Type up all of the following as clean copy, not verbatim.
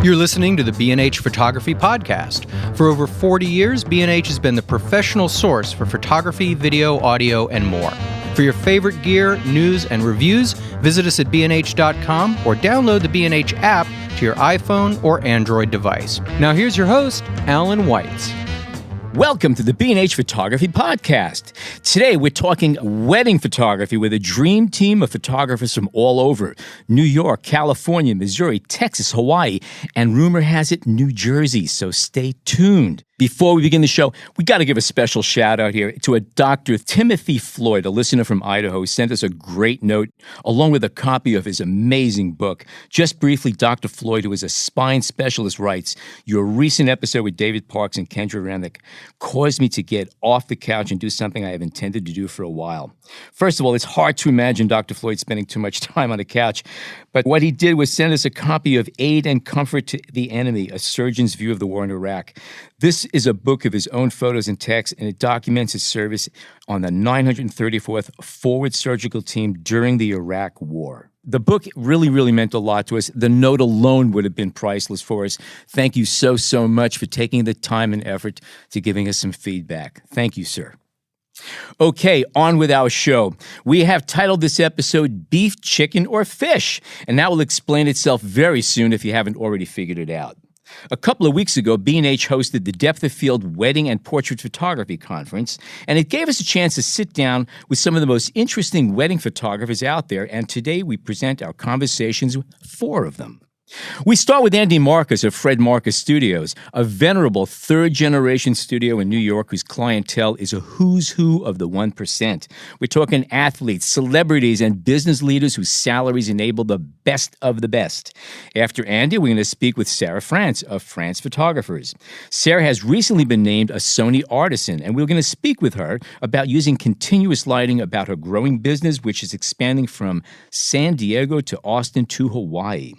You're listening to the B&H Photography Podcast. For over 40 years, B&H has been the professional source for photography, video, audio, and more. For your favorite gear, news, and reviews, visit us at bnh.com or download the B&H app to your iPhone or Android device. Now here's your host, Alan Weitz. Welcome to the B&H Photography Podcast. Today we're talking wedding photography with a dream team of photographers from all over. New York, California, Missouri, Texas, Hawaii, and rumor has it, New Jersey. So stay tuned. Before we begin the show, we got to give a special shout out here to a Dr. Timothy Floyd, a listener from Idaho, who sent us a great note along with a copy of his amazing book. Just briefly, Dr. Floyd, who is a spine specialist, writes, "Your recent episode with David Parks and Kendra Remick caused me to get off the couch and do something I have intended to do for a while." First of all, it's hard to imagine Dr. Floyd spending too much time on the couch, but what he did was send us a copy of Aid and Comfort to the Enemy, A Surgeon's View of the War in Iraq. This is a book of his own photos and text, and it documents his service on the 934th Forward Surgical Team during the Iraq War. The book really meant a lot to us. The note alone would have been priceless for us. Thank you so much for taking the time and effort to giving us some feedback. Thank you, sir. Okay, on with our show. We have titled this episode Beef, Chicken, or Fish, and that will explain itself very soon if you haven't already figured it out. A couple of weeks ago, B&H hosted the Depth of Field Wedding and Portrait Photography Conference, and it gave us a chance to sit down with some of the most interesting wedding photographers out there, and today we present our conversations with 4 of them. We start with Andy Marcus of Fred Marcus Studios, a venerable third-generation studio in New York whose clientele is a who's who of the 1%. We're talking athletes, celebrities, and business leaders whose salaries enable the best of the best. After Andy, we're going to speak with Sara France of France Photographers. Sara has recently been named a Sony Artisan, and we're going to speak with her about using continuous lighting, about her growing business, which is expanding from San Diego to Austin to Hawaii.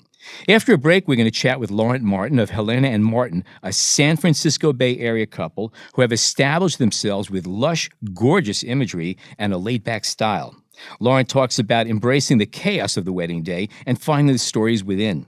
After a break, we're going to chat with Laurent Martin of Helena and Martin, a San Francisco Bay Area couple who have established themselves with lush, gorgeous imagery and a laid-back style. Laurent talks about embracing the chaos of the wedding day and finding the stories within.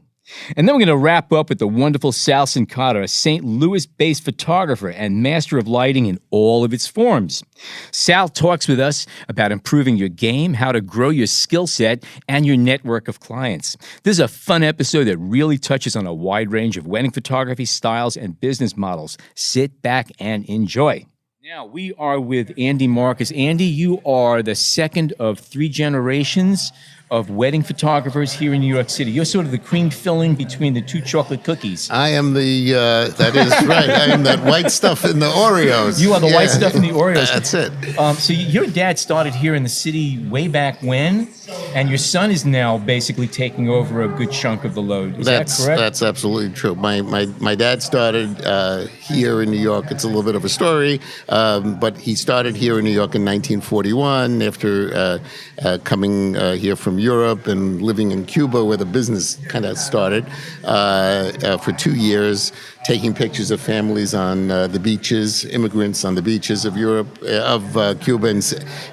And then we're going to wrap up with the wonderful Sal Cincotta, a St. Louis-based photographer and master of lighting in all of its forms. Sal talks with us about improving your game, how to grow your skill set, and your network of clients. This is a fun episode that really touches on a wide range of wedding photography styles and business models. Sit back and enjoy. Now, we are with Andy Marcus. Andy, you are the second of 3 generations of wedding photographers here in New York City. You're sort of the cream filling between the 2 chocolate cookies. I am that is right. I am that white stuff in the Oreos. You are the white stuff in the Oreos. That's it. So your dad started here in the city way back when, and your son is now basically taking over a good chunk of the load. Is that correct? That's absolutely true. My dad started here in New York. It's a little bit of a story, but he started here in New York in 1941 after coming here from Europe and living in Cuba where the business kind of started for 2 years, taking pictures of families on the beaches, immigrants on the beaches of Europe, of Cuba, and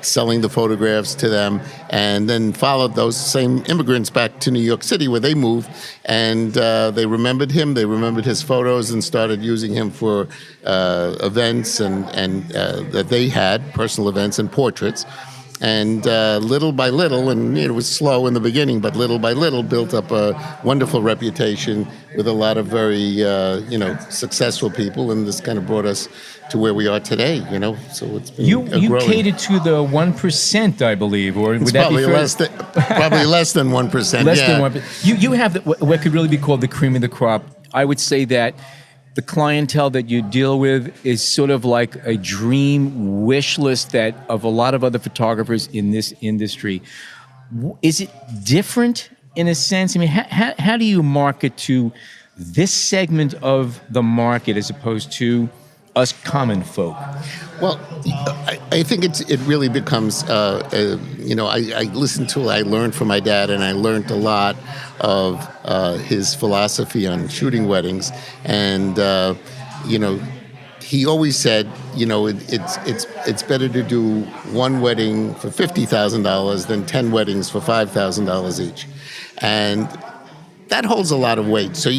selling the photographs to them, and then followed those same immigrants back to New York City where they moved, and they remembered him, they remembered his photos, and started using him for events and that they had, personal events and portraits. And little by little, and it was slow in the beginning, but little by little built up a wonderful reputation with a lot of very, successful people, and this kind of brought us to where we are today, So it's been you growing. catered to the 1%, I believe, or would it's that probably be fair? Probably less than 1%. Less than 1%. You have what could really be called the cream of the crop. I would say that the clientele that you deal with is sort of like a dream wish list that of a lot of other photographers in this industry. Is it different in a sense? I mean, how do you market to this segment of the market as opposed to us common folk? Well, I think it really becomes, I listened to, I learned from my dad, and I learned a lot of his philosophy on shooting weddings. And, he always said, it's better to do one wedding for $50,000 than 10 weddings for $5,000 each. And that holds a lot of weight. So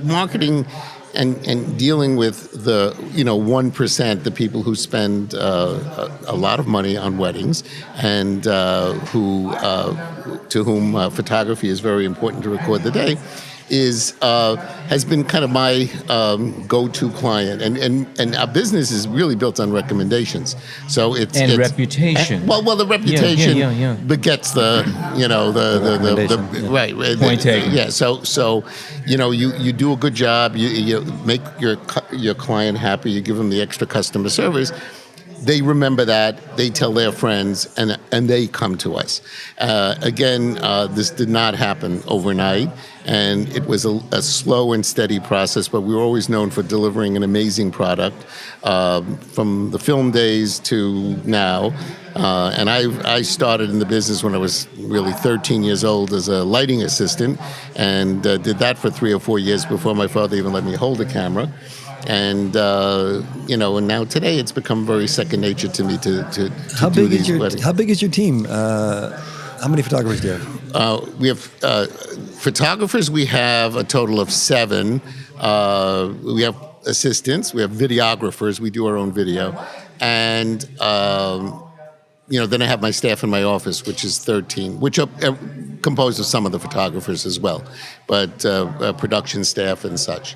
marketing and dealing with the 1%, the people who spend a lot of money on weddings, and to whom photography is very important to record the day, has been kind of my go-to client, and our business is really built on recommendations. So it's reputation. Well, the reputation begets the right point taken. Yeah. So you do a good job. You make your client happy. You give them the extra customer service. They remember that, they tell their friends, and they come to us. Again, this did not happen overnight, and it was a slow and steady process, but we were always known for delivering an amazing product from the film days to now. And I started in the business when I was really 13 years old as a lighting assistant, and did that for 3 or 4 years before my father even let me hold a camera. And and now today it's become very second nature to me to do these weddings. How big is your team? How many photographers do you have? We have photographers. We have a total of 7. We have assistants. We have videographers. We do our own video, and then I have my staff in my office, which is 13, which are composed of some of the photographers as well, but production staff and such.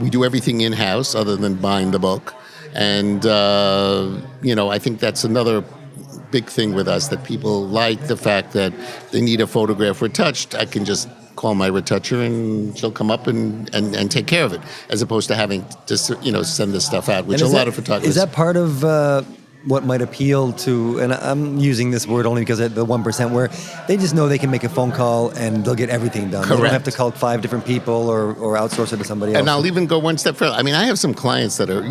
We do everything in-house other than buying the book. And, I think that's another big thing with us, that people like the fact that they need a photograph retouched. I can just call my retoucher and she'll come up and take care of it, as opposed to having to, send this stuff out, which a lot of photographers... Is that part of... what might appeal to, and I'm using this word only because of the 1%, where they just know they can make a phone call and they'll get everything done. Correct. They don't have to call 5 different people or outsource it to somebody else. And I'll even go one step further. I mean, I have some clients that are,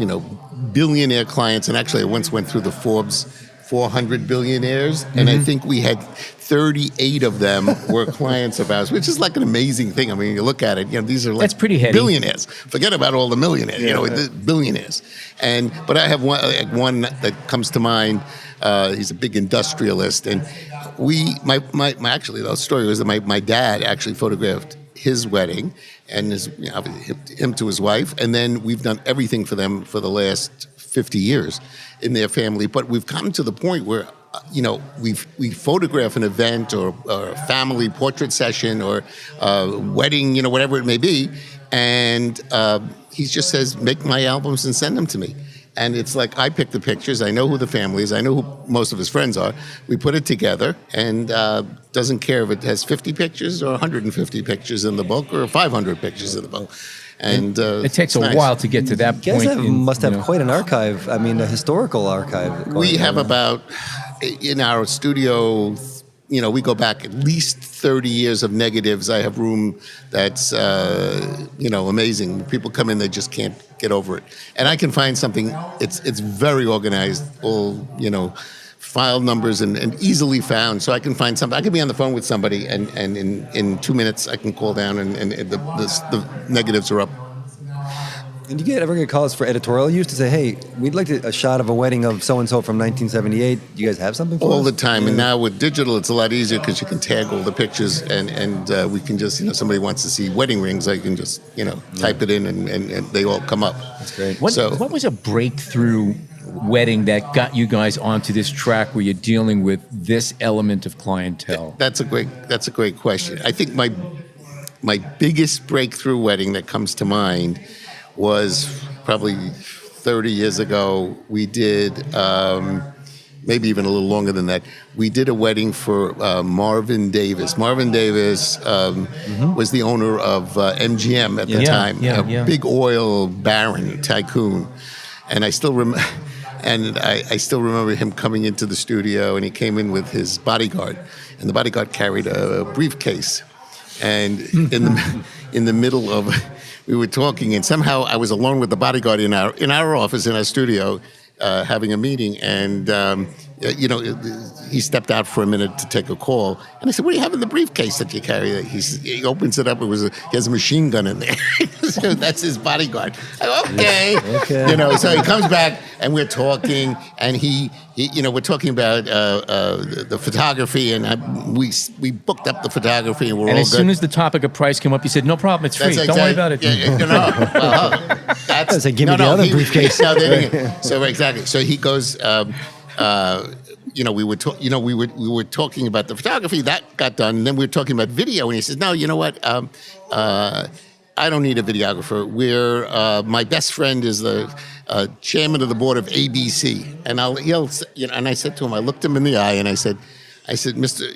billionaire clients, and actually I once went through the Forbes 400 billionaires, and I think we had 38 of them were clients of ours, which is like an amazing thing. I mean, you look at it, these are like That's pretty heady. Billionaires. Forget about all the millionaires, billionaires. But I have one that comes to mind. He's a big industrialist, and actually the story was that my dad actually photographed his wedding, and him to his wife, and then we've done everything for them for the last 50 years in their family. But we've come to the point where we photograph an event or a family portrait session or a wedding, whatever it may be, and he just says, make my albums and send them to me. And it's like, I pick the pictures, I know who the family is, I know who most of his friends are, we put it together, and doesn't care if it has 50 pictures or 150 pictures in the book or 500 pictures in the book. And it takes a while to get to that point. You guys must have quite an archive. I mean, a historical archive. We have about, in our studio, we go back at least 30 years of negatives. I have room that's, amazing. People come in, they just can't get over it. And I can find something, it's very organized, all, file numbers and easily found. So I can find something. I can be on the phone with somebody, and in 2 minutes I can call down and the negatives are up. And do you ever get calls for editorial use to say, hey, we'd like a shot of a wedding of so-and-so from 1978. Do you guys have something for us? All the time. Yeah. And now with digital, it's a lot easier because you can tag all the pictures, and we can just, somebody wants to see wedding rings, I can just, type it in and they all come up. That's great. What was a breakthrough wedding that got you guys onto this track where you're dealing with this element of clientele? That's a great question. I think my biggest breakthrough wedding that comes to mind was probably 30 years ago. We did, maybe even a little longer than that, we did a wedding for Marvin Davis. Marvin Davis was the owner of MGM at the time, a big oil baron, tycoon. And I still remember... And I still remember him coming into the studio, and he came in with his bodyguard, and the bodyguard carried a briefcase. And in the middle of, we were talking, and somehow I was alone with the bodyguard in our office, in our studio, having a meeting, and he stepped out for a minute to take a call, and I said, "What do you have in the briefcase that you carry?" He opens it up. He has a machine gun in there. So that's his bodyguard. I go, okay. So he comes back, and we're talking, and we're talking about the photography, and we booked up the photography, and we're all good. And as soon as the topic of price came up, you said, "No problem, it's free. Don't worry about it." I said, "Give me the other briefcase." So exactly. So he goes. We were talking about the photography that got done, and then we were talking about video, and he says, "No, you know what? I don't need a videographer. My best friend is the chairman of the board of ABC, and and I said to him, I looked him in the eye, and I said, Mr.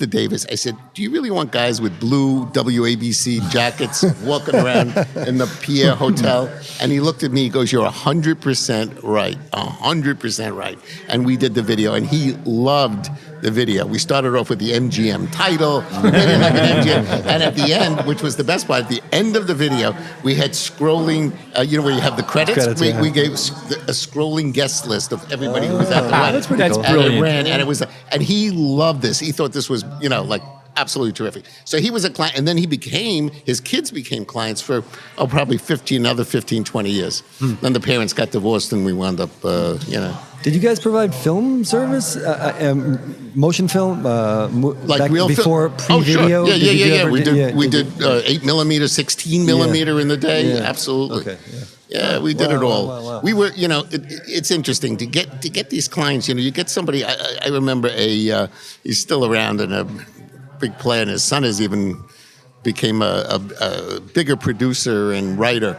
Davis, I said, do you really want guys with blue WABC jackets walking around in the Pierre Hotel? And he looked at me, he goes, you're 100% right, 100% right. And we did the video, and he loved the video. We started off with the MGM title, and at the end, which was the best part, at the end of the video, we had scrolling, where you have the credits? We gave a scrolling guest list of everybody who was at the wedding. That's pretty cool. Brilliant. And he loved this. He thought this was, absolutely terrific. So he was a client, and then his kids became clients for, probably 20 years. Then the parents got divorced, and we wound up, Did you guys provide film service, motion film, like real before pre-video? Oh, sure. Yeah. We did 8mm, 16mm in the day. Yeah. Absolutely. Okay. Yeah, we did it all. Wow. We were, it's interesting to get these clients. You get somebody. I remember he's still around and a big player, and his son has even became a bigger producer and writer.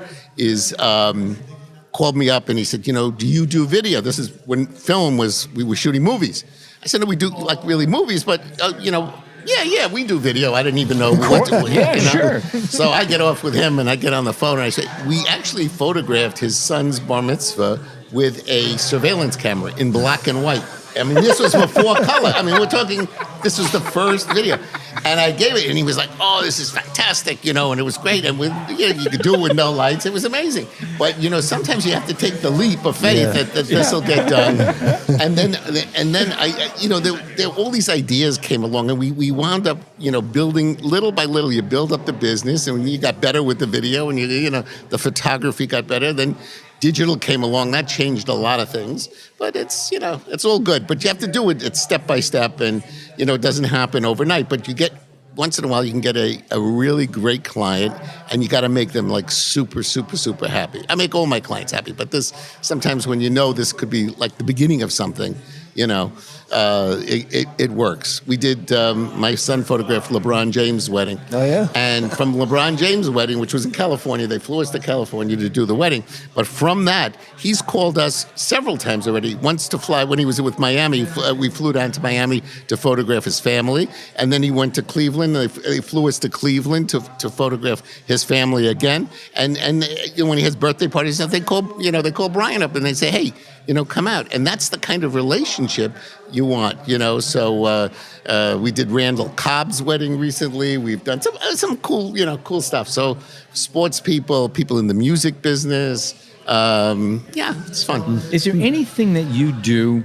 Called me up and he said, do you do video? This is when we were shooting movies. I said, no, we do like really movies, but we do video. I didn't even know what to do. Sure. So I get off with him and I get on the phone and I say, we actually photographed his son's bar mitzvah with a surveillance camera in black and white. I mean, this was before color. I mean, we're talking, this was the first video. And I gave it, and he was like, oh, this is fantastic, and it was great. And you could do it with no lights. It was amazing. But, sometimes you have to take the leap of faith that this will get done. And then there all these ideas came along, and we wound up, building little by little. You build up the business, and you got better with the video, and the photography got better. Then digital came along. That changed a lot of things. But it's all good. But you have to do it. It's step by step, and, it doesn't happen overnight. But once in a while, you can get a really great client, and you got to make them like super, super, super happy. I make all my clients happy, but sometimes when this could be like the beginning of something, it works. We did, my son photographed LeBron James' wedding. Oh, yeah? And from LeBron James' wedding, which was in California, they flew us to California to do the wedding. But from that, he's called us several times already. Once to fly, when he was with Miami, we flew down to Miami to photograph his family. And then he went to Cleveland. They flew us to Cleveland to photograph his family again. And when he has birthday parties, they call Brian up and they say, hey, come out. And that's the kind of relationship you want, So we did Randall Cobb's wedding recently. We've done some cool stuff. So sports people in the music business. It's fun. Is there anything that you do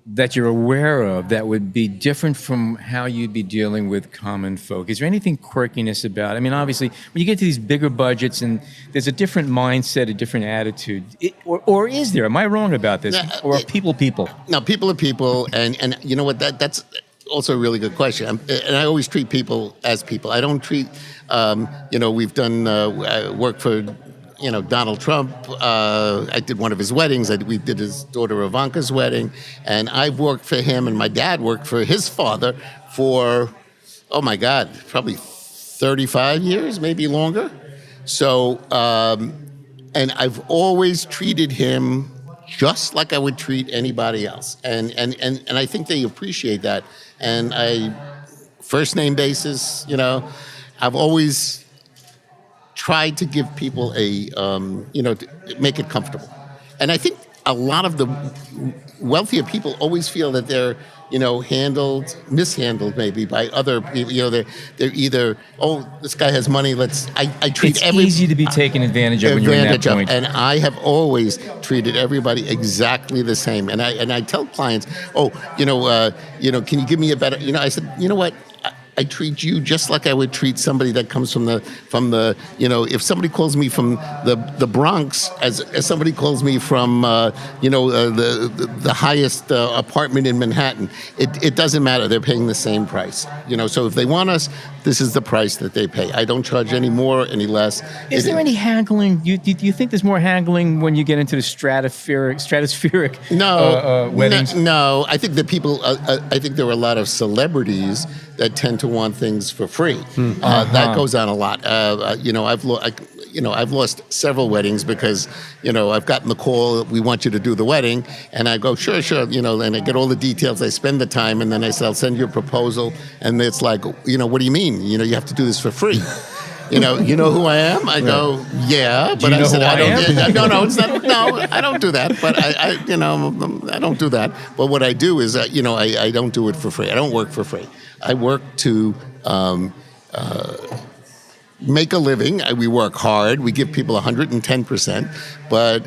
that you're aware of that would be different from how you'd be dealing with common folk? Is there anything quirkiness about it? I mean, obviously, when you get to these bigger budgets and there's a different mindset, a different attitude, or is there? Am I wrong about this? Or are people? No, people are people, and you know what? That's also a really good question. And I always treat people as people. I don't treat, we've done work for Donald Trump. I did one of his weddings. We did his daughter Ivanka's wedding. And I've worked for him, and my dad worked for his father for, oh my God, probably 35 years, maybe longer. So, and I've always treated him just like I would treat anybody else. And I think they appreciate that. And first name basis, I've always tried to give people to make it comfortable. And I think a lot of the wealthier people always feel that they're mishandled maybe by other people. They're either, this guy has money. I treat It's easy to be taken advantage of when you're in that point. And I have always treated everybody exactly the same. And I tell clients, can you give me a better? I said, you know what? I treat you just like I would treat somebody that comes from the if somebody calls me from the Bronx as somebody calls me from the highest apartment in Manhattan, it doesn't matter. They're paying the same price. So if they want us, this is the price that they pay. I don't charge any more, any less. Is there any haggling? Do you think there's more haggling when you get into the stratospheric weddings? No, I think that people. I think there are a lot of celebrities that tend to want things for free. That goes on a lot. I've lost several weddings because I've gotten the call, we want you to do the wedding, and I go sure, and I get all the details. I spend the time, and then I say I'll send you a proposal, and it's like, what do you mean? You have to do this for free. You know who I am? I go, yeah, but I said I don't. No, it's not. No, I don't do that. But I don't do that. But what I do is, I don't do it for free. I don't work for free. I work to make a living. We work hard. We give people 110%. But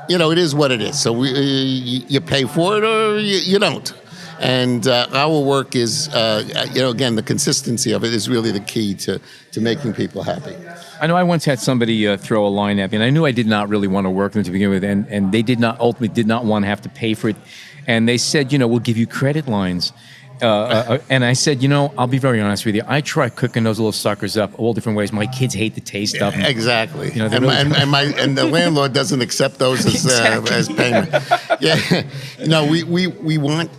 it is what it is. So you pay for it or you don't. And our work is, again, the consistency of it is really the key to making people happy. I know I once had somebody throw a line at me, and I knew I did not really want to work with them to begin with, and they ultimately did not want to have to pay for it. And they said, we'll give you credit lines. And I said, I'll be very honest with you. I try cooking those little suckers up all different ways. My kids hate the taste of them. Exactly. And the landlord doesn't accept those as payment. Yeah. We want.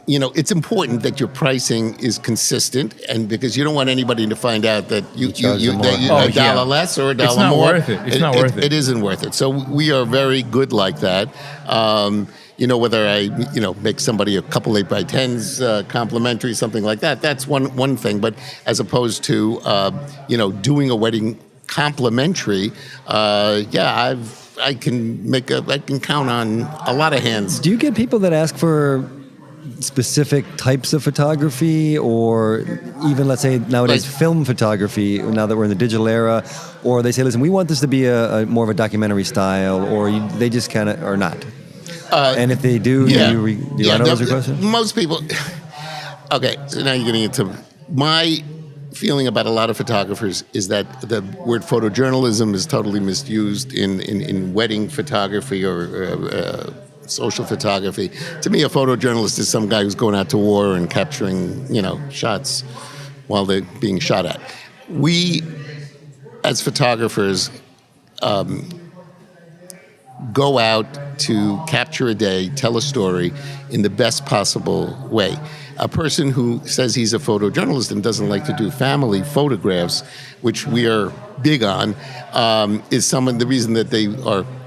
It's important that your pricing is consistent, and because you don't want anybody to find out that you a dollar less or a dollar more. It's not worth it. It isn't worth it. So we are very good like that. Whether I, make somebody a couple 8x10s complimentary, something like that, that's one thing. But as opposed to, doing a wedding complimentary, I can count on a lot of hands. Do you get people that ask for specific types of photography, or even, let's say, nowadays film photography, now that we're in the digital era, or they say, listen, we want this to be a more of a documentary style, or they just kind of are not? And if they do, do you honor those requests? Most people. Okay, so now you're getting into my feeling about a lot of photographers is that the word photojournalism is totally misused in wedding photography or social photography. To me, a photojournalist is some guy who's going out to war and capturing, shots while they're being shot at. We, as photographers, go out to capture a day, tell a story in the best possible way. A person who says he's a photojournalist and doesn't like to do family photographs, which we are big on, is the reason that they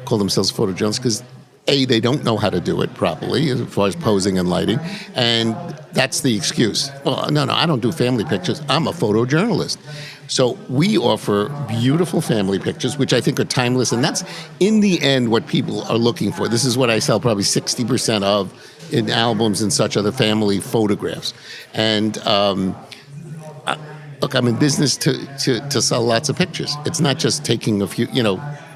call themselves photojournalists, because A, they don't know how to do it properly as far as posing and lighting, and that's the excuse. Well, no, I don't do family pictures. I'm a photojournalist. So we offer beautiful family pictures, which I think are timeless, and that's, in the end, what people are looking for. This is what I sell probably 60% of in albums and such, are the family photographs. And look, I'm in business to sell lots of pictures. It's not just taking a few,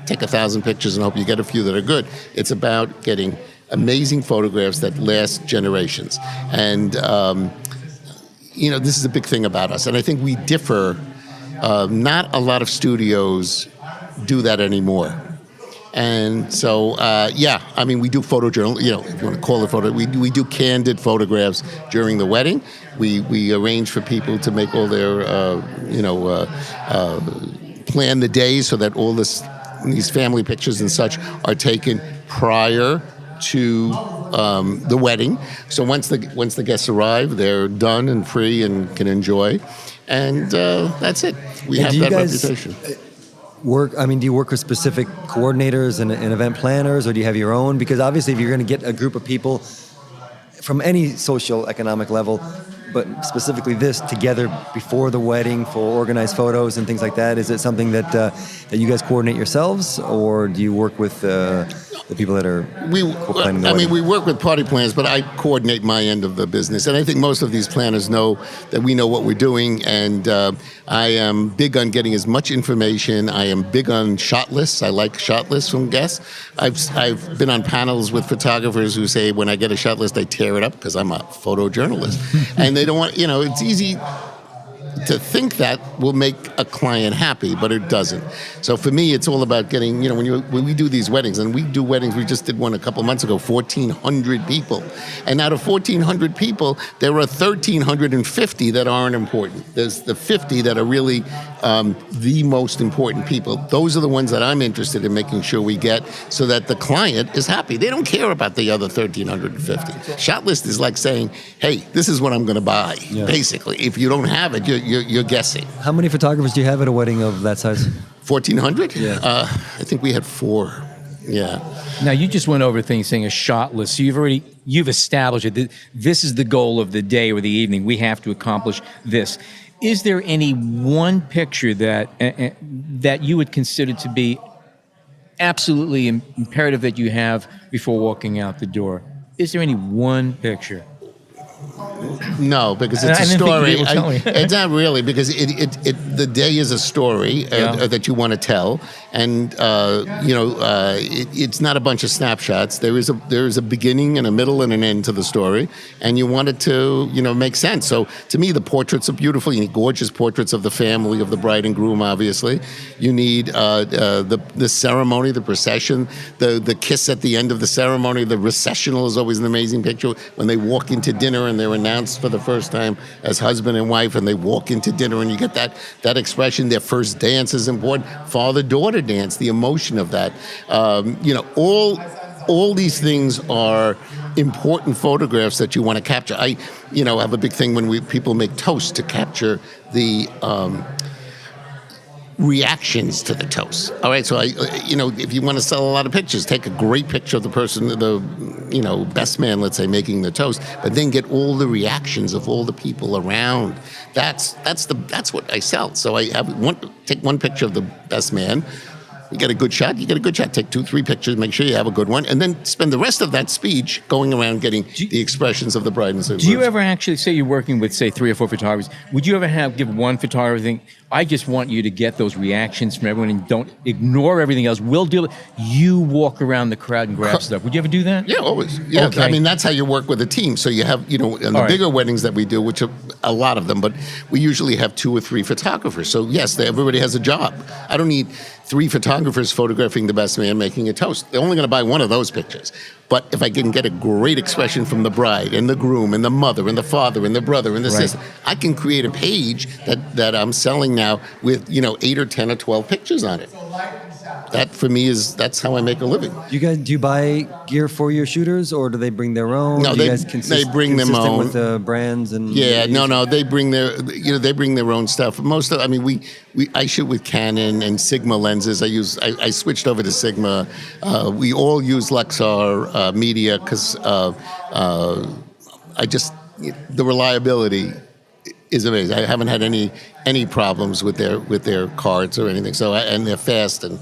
take 1,000 pictures and hope you get a few that are good. It's about getting amazing photographs that last generations. And, this is a big thing about us. And I think we differ. Not a lot of studios do that anymore. And so, we do photojournal, if you want to call it photo, we do candid photographs during the wedding. We arrange for people to make all their, plan the day so that all these family pictures and such are taken prior to the wedding. So once the guests arrive, they're done and free and can enjoy. And that's it. We have that reputation. Do you work with specific coordinators and event planners, or do you have your own? Because obviously if you're going to get a group of people from any social economic level, but specifically this, together before the wedding for organized photos and things like that, is it something that you guys coordinate yourselves, or do you work with the people that are planning the I wedding? mean, we work with party planners, but I coordinate my end of the business. And I think most of these planners know that we know what we're doing. And I am big on getting as much information. I am big on shot lists. I like shot lists from guests. I've been on panels with photographers who say when I get a shot list, I tear it up because I'm a photojournalist. And they don't want, it's easy to think that will make a client happy, but it doesn't. So for me, it's all about getting, when we do these weddings, and we do weddings, we just did one a couple months ago, 1,400 people. And out of 1,400 people, there are 1,350 that aren't important. There's the 50 that are really the most important people. Those are the ones that I'm interested in making sure we get so that the client is happy. They don't care about the other 1,350. Shot list is like saying, hey, this is what I'm going to buy, basically. If you don't have it, you're guessing. How many photographers do you have at a wedding of that size? 1,400? Yeah. I think we had 4. Yeah. Now, you just went over things saying a shot list. So you've established it. This is the goal of the day or the evening. We have to accomplish this. Is there any one picture that you would consider to be absolutely imperative that you have before walking out the door? Is there any one picture? No, because it's a story. It's not really, because the day is a story that you want to tell, and it's not a bunch of snapshots. There is a beginning and a middle and an end to the story, and you want it to make sense. So to me, the portraits are beautiful. You need gorgeous portraits of the family, of the bride and groom. Obviously, you need the ceremony, the procession, the kiss at the end of the ceremony. The recessional is always an amazing picture when they walk into dinner and they're announced for the first time as husband and wife, and they walk into dinner, and you get that expression. Their first dance is important. Father-daughter dance, the emotion of that. All these things are important photographs that you want to capture. I have a big thing when people make toasts to capture the reactions to the toast. All right, so if you want to sell a lot of pictures, take a great picture of the person, the best man, let's say, making the toast, but then get all the reactions of all the people around. That's what I sell. So I take one picture of the best man. You get a good shot. Take 2-3 pictures. Make sure you have a good one, and then spend the rest of that speech going around getting the expressions of the bride and groom. Do you ever actually say you're working with, say, 3 or 4 photographers? Would you ever give one photographer think, I just want you to get those reactions from everyone and don't ignore everything else. We'll deal with it. You walk around the crowd and grab stuff. Would you ever do that? Yeah, always. Yeah, okay. I mean, that's how you work with a team. So you have, in the bigger weddings that we do, which are a lot of them, but we usually have 2 or 3 photographers. So yes, everybody has a job. I don't need 3 photographers photographing the best man making a toast. They're only going to buy one of those pictures. But if I can get a great expression from the bride and the groom and the mother and the father and the brother and the sister, I can create a page that I'm selling now with 8 or 10 or 12 pictures on it. That for me that's how I make a living. Do you buy gear for your shooters, or do they bring their own? No, they bring their own with the brands and. Yeah, no, they bring their own stuff. I shoot with Canon and Sigma lenses. I switched over to Sigma. We all use Lexar media because the reliability is amazing. I haven't had any problems with their cards or anything. So and they're fast and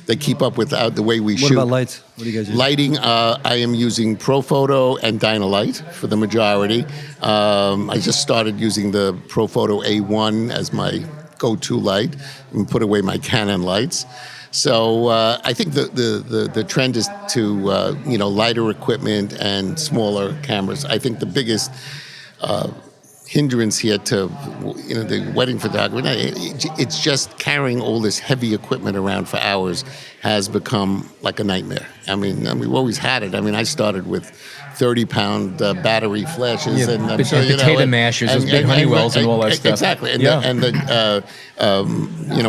they keep up with the way we shoot. What about lights? What do you guys use? Lighting, I am using Profoto and Dynalight for the majority. I just started using the Profoto A1 as my go-to light and put away my Canon lights. So I think the trend is to lighter equipment and smaller cameras. I think the biggest hindrance here to the wedding photography, it's just carrying all this heavy equipment around for hours has become like a nightmare. I mean we've always had it. I mean, I started with 30-pound battery flashes and potato mashers, those big Honeywells and all that stuff. Exactly. And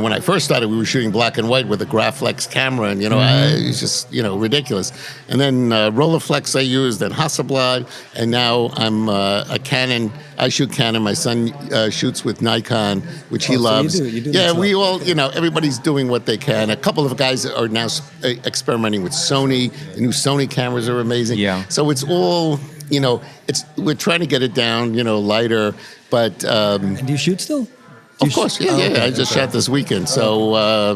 when I first started, we were shooting black and white with a Graflex camera, and it was just ridiculous. And then Rolleiflex I used, and Hasselblad, and now I'm a Canon. I shoot Canon. My son shoots with Nikon, which he loves. You do yeah, we all, everybody's doing what they can. A couple of guys are now experimenting with Sony. The new Sony cameras are amazing. Yeah. So it's all, we're trying to get it down, lighter. But and do you shoot still? Of course, yeah. I just shot this weekend. So,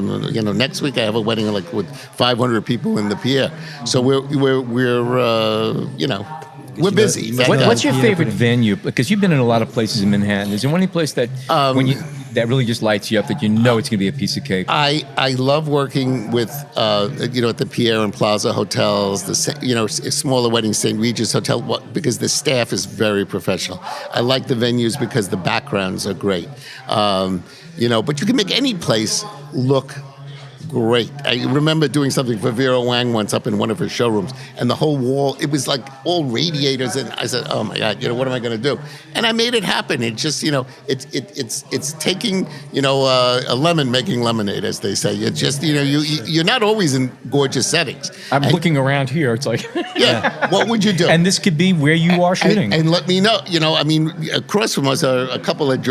next week I have a wedding like with 500 people in the Pierre. So we're busy. What's your favorite venue? Because you've been in a lot of places in Manhattan. Is there any place that that really just lights you up, that you know it's going to be a piece of cake? I love working with at the Pierre and Plaza hotels, smaller weddings, St. Regis Hotel, because the staff is very professional. I like the venues because the backgrounds are great. But you can make any place look great. I remember doing something for Vera Wang once up in one of her showrooms, and the whole wall, it was like all radiators, and I said, oh my God, what am I going to do? And I made it happen. It just, it's taking, a lemon making lemonade, as they say. It's just, you're not always in gorgeous settings. I'm looking around here. It's like, yeah, what would you do? And this could be where you are shooting. And let me know. Across from us are a couple of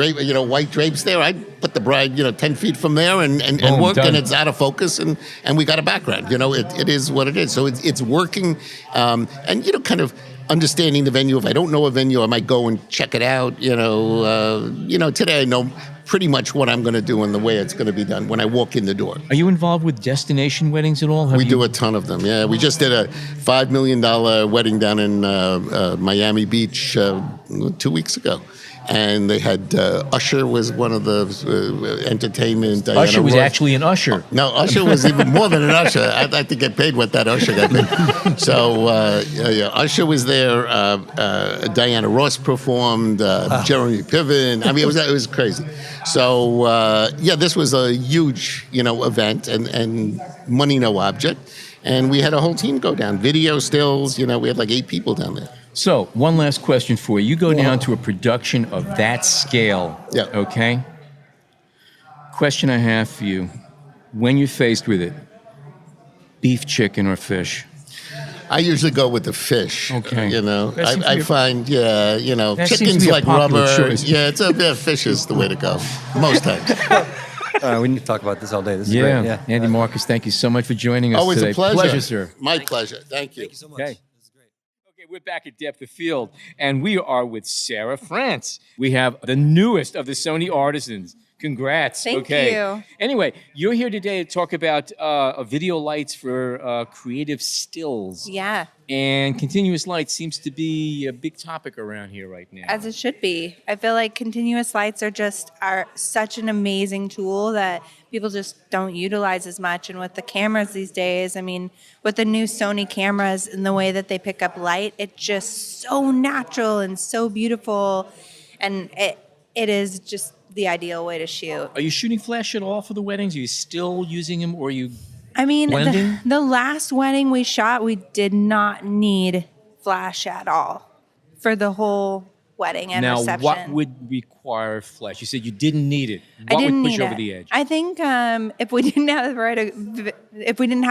white drapes there. I put the bride, 10 feet from there and work, done. and it's out of focus, and we got a background. It is what it is. So it's working, and kind of understanding the venue. If I don't know a venue, I might go and check it out. Today I know pretty much what I'm going to do and the way it's going to be done when I walk in the door. Are you involved with destination weddings at all? We do a ton of them. Yeah, we just did a $5 million wedding down in Miami Beach 2 weeks ago. And they had Usher was one of the entertainment. Diana Usher was Ross. Actually an usher. No, Usher was even more than an usher. I'd like to get paid what that usher got paid. So Usher was there. Diana Ross performed. Jeremy Piven. I mean, it was crazy. So this was a huge event, and money no object. And we had a whole team go down. Video stills. We had like 8 people down there. So, one last question for you. You go down to a production of that scale, okay? Question I have for you. When you're faced with it, beef, chicken, or fish? I usually go with the fish. Okay. I find, chicken's like rubber. Choice. Yeah, fish is the way to go, most times. We need to talk about this all day. This is Yeah. great. Yeah. Andy Marcus, thank you so much for joining us Always today. a pleasure. Pleasure, sir. My pleasure. Thank you. Thank you so much. Okay. Okay, we're back at Depth of Field, and we are with Sara France. We have the newest of the Sony artisans. Congrats. Thank okay. you. Anyway, you're here today to talk about video lights for creative stills. Yeah, And continuous light seems to be a big topic around here right now. as it should be. I feel like continuous lights are such an amazing tool that people just don't utilize as much. And with the cameras these days, I mean, with the new Sony cameras and the way that they pick up light, it's just so natural and so beautiful. And it is just the ideal way to shoot. Are you shooting flash at all for the weddings? Are you still using them, or are you... I mean, blending? the last wedding we shot, we did not need flash at all for the whole wedding and Now, reception. what would require flash? You said you didn't need it. I What didn't would push need over it. the edge? I think if we didn't have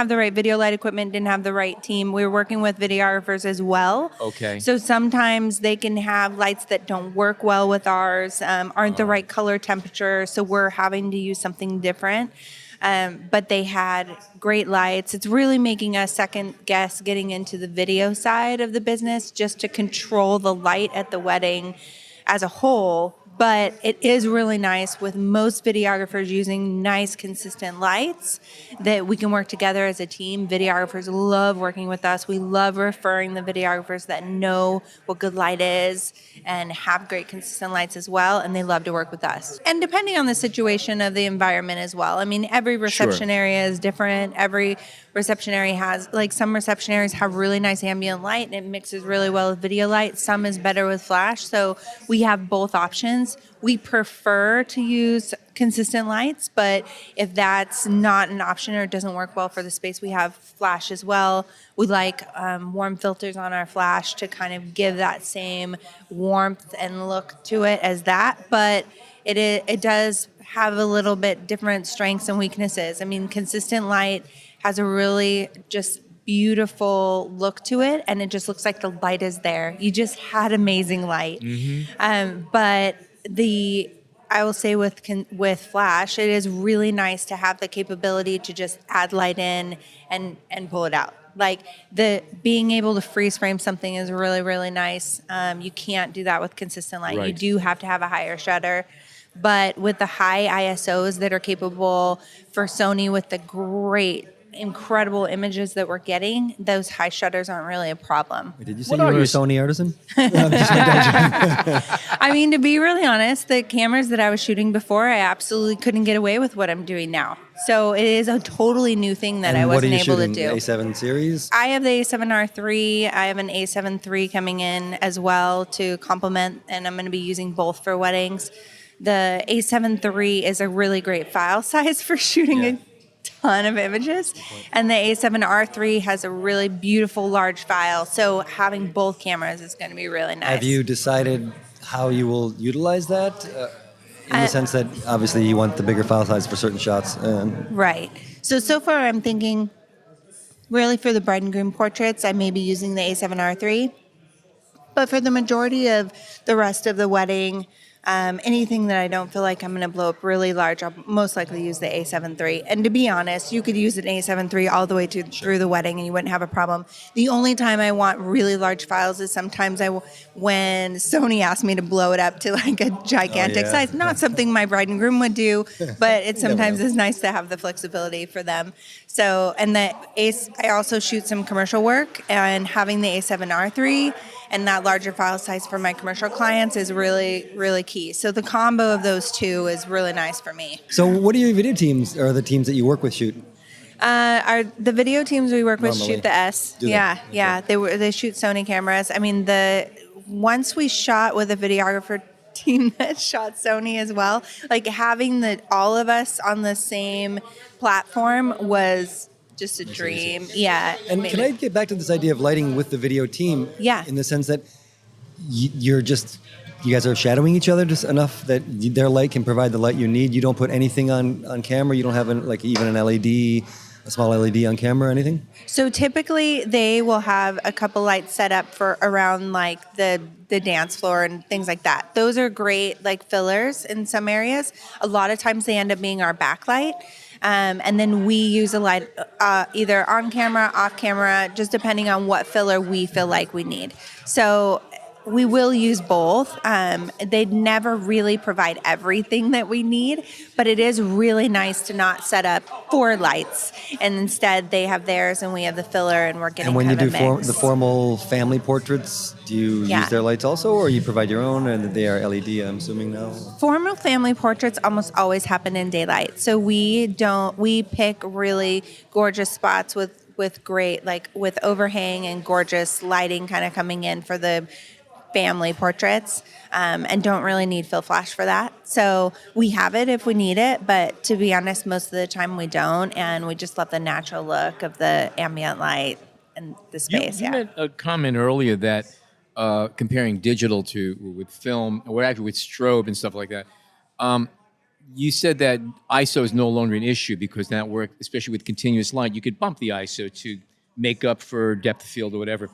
the right video light equipment, didn't have the right team, we were working with videographers as well. Okay. So sometimes they can have lights that don't work well with ours, aren't the right color temperature. So we're having to use something different. But they had great lights. It's really making us second guess getting into the video side of the business just to control the light at the wedding as a whole. But it is really nice with most videographers using nice, consistent lights that we can work together as a team. Videographers love working with us. We love referring the videographers that know what good light is and have great, consistent lights as well. And they love to work with us. And depending on the situation of the environment as well. I mean, every reception area is different. Every reception area has, like some reception areas have really nice ambient light and it mixes really well with video light. Some is better with flash. So we have both options. We prefer to use consistent lights, but if that's not an option or it doesn't work well for the space, we have flash as well. We like warm filters on our flash to kind of give that same warmth and look to it as that, but it does have a little bit different strengths and weaknesses. I mean, consistent light has a really just beautiful look to it, and it just looks like the light is there. You just had amazing light. But I will say with flash, it is really nice to have the capability to just add light in and pull it out. Like being able to freeze frame something is really, really nice. You can't do that with consistent light. Right. You do have to have a higher shutter. But with the high ISOs that are capable for Sony with the great, incredible images that we're getting, those high shutters aren't really a problem. Did you say What you are were a your- Sony artisan? I mean, to be really honest, the cameras that I was shooting before, I absolutely couldn't get away with what I'm doing now. So it is a totally new thing that I And what are wasn't you able shooting? to do. The A7 series? I have the A7R3. I have an A7 III coming in as well to complement, and I'm going to be using both for weddings. The A7 III is a really great file size for shooting a ton of images, and the A7R3 has a really beautiful large file. So having both cameras is going to be really nice. Have you decided how you will utilize that? In the sense that obviously you want the bigger file size for certain shots. Right. So far I'm thinking really for the bride and groom portraits, I may be using the A7R3. But for the majority of the rest of the wedding, anything that I don't feel like I'm going to blow up really large, I'll most likely use the A7 III. And to be honest, you could use an A7 III all the way through the wedding and you wouldn't have a problem. The only time I want really large files is sometimes when Sony asked me to blow it up to like a gigantic size. Not something my bride and groom would do, but it sometimes is nice to have the flexibility for them. So, and I also shoot some commercial work, and having the A7R III and that larger file size for my commercial clients is really, really key. So the combo of those two is really nice for me. So what do your video teams, or the teams that you work with, shoot? The video teams we work with Normally. shoot the S. Do they? Yeah. They shoot Sony cameras. I mean, once we shot with a videographer team that shot Sony as well, like having all of us on the same platform was just a dream. Yeah. And can I get back to this idea of lighting with the video team? Yeah. In the sense that you guys are shadowing each other just enough that their light can provide the light you need. You don't put anything on camera. You don't have even an LED, a small LED on camera or anything? So typically they will have a couple lights set up for around like the dance floor and things like that. Those are great like fillers in some areas. A lot of times they end up being our backlight. And then we use a light either on camera, off camera, just depending on what filler we feel like we need. So we will use both. They never really provide everything that we need, but it is really nice to not set up 4 lights, and instead they have theirs and we have the filler, and we're getting And when you kind do of a mix. the formal family portraits, do you use their lights also, or you provide your own and they are LED, I'm assuming now? Formal family portraits almost always happen in daylight. So we pick really gorgeous spots with great, like with overhang and gorgeous lighting kind of coming in for the family portraits, and don't really need fill flash for that. So we have it if we need it, but to be honest, most of the time we don't, and we just love the natural look of the ambient light and the space. You made a comment earlier that comparing digital with film, or actually with strobe and stuff like that. You said that ISO is no longer an issue because that work, especially with continuous light, you could bump the ISO to make up for depth of field or whatever.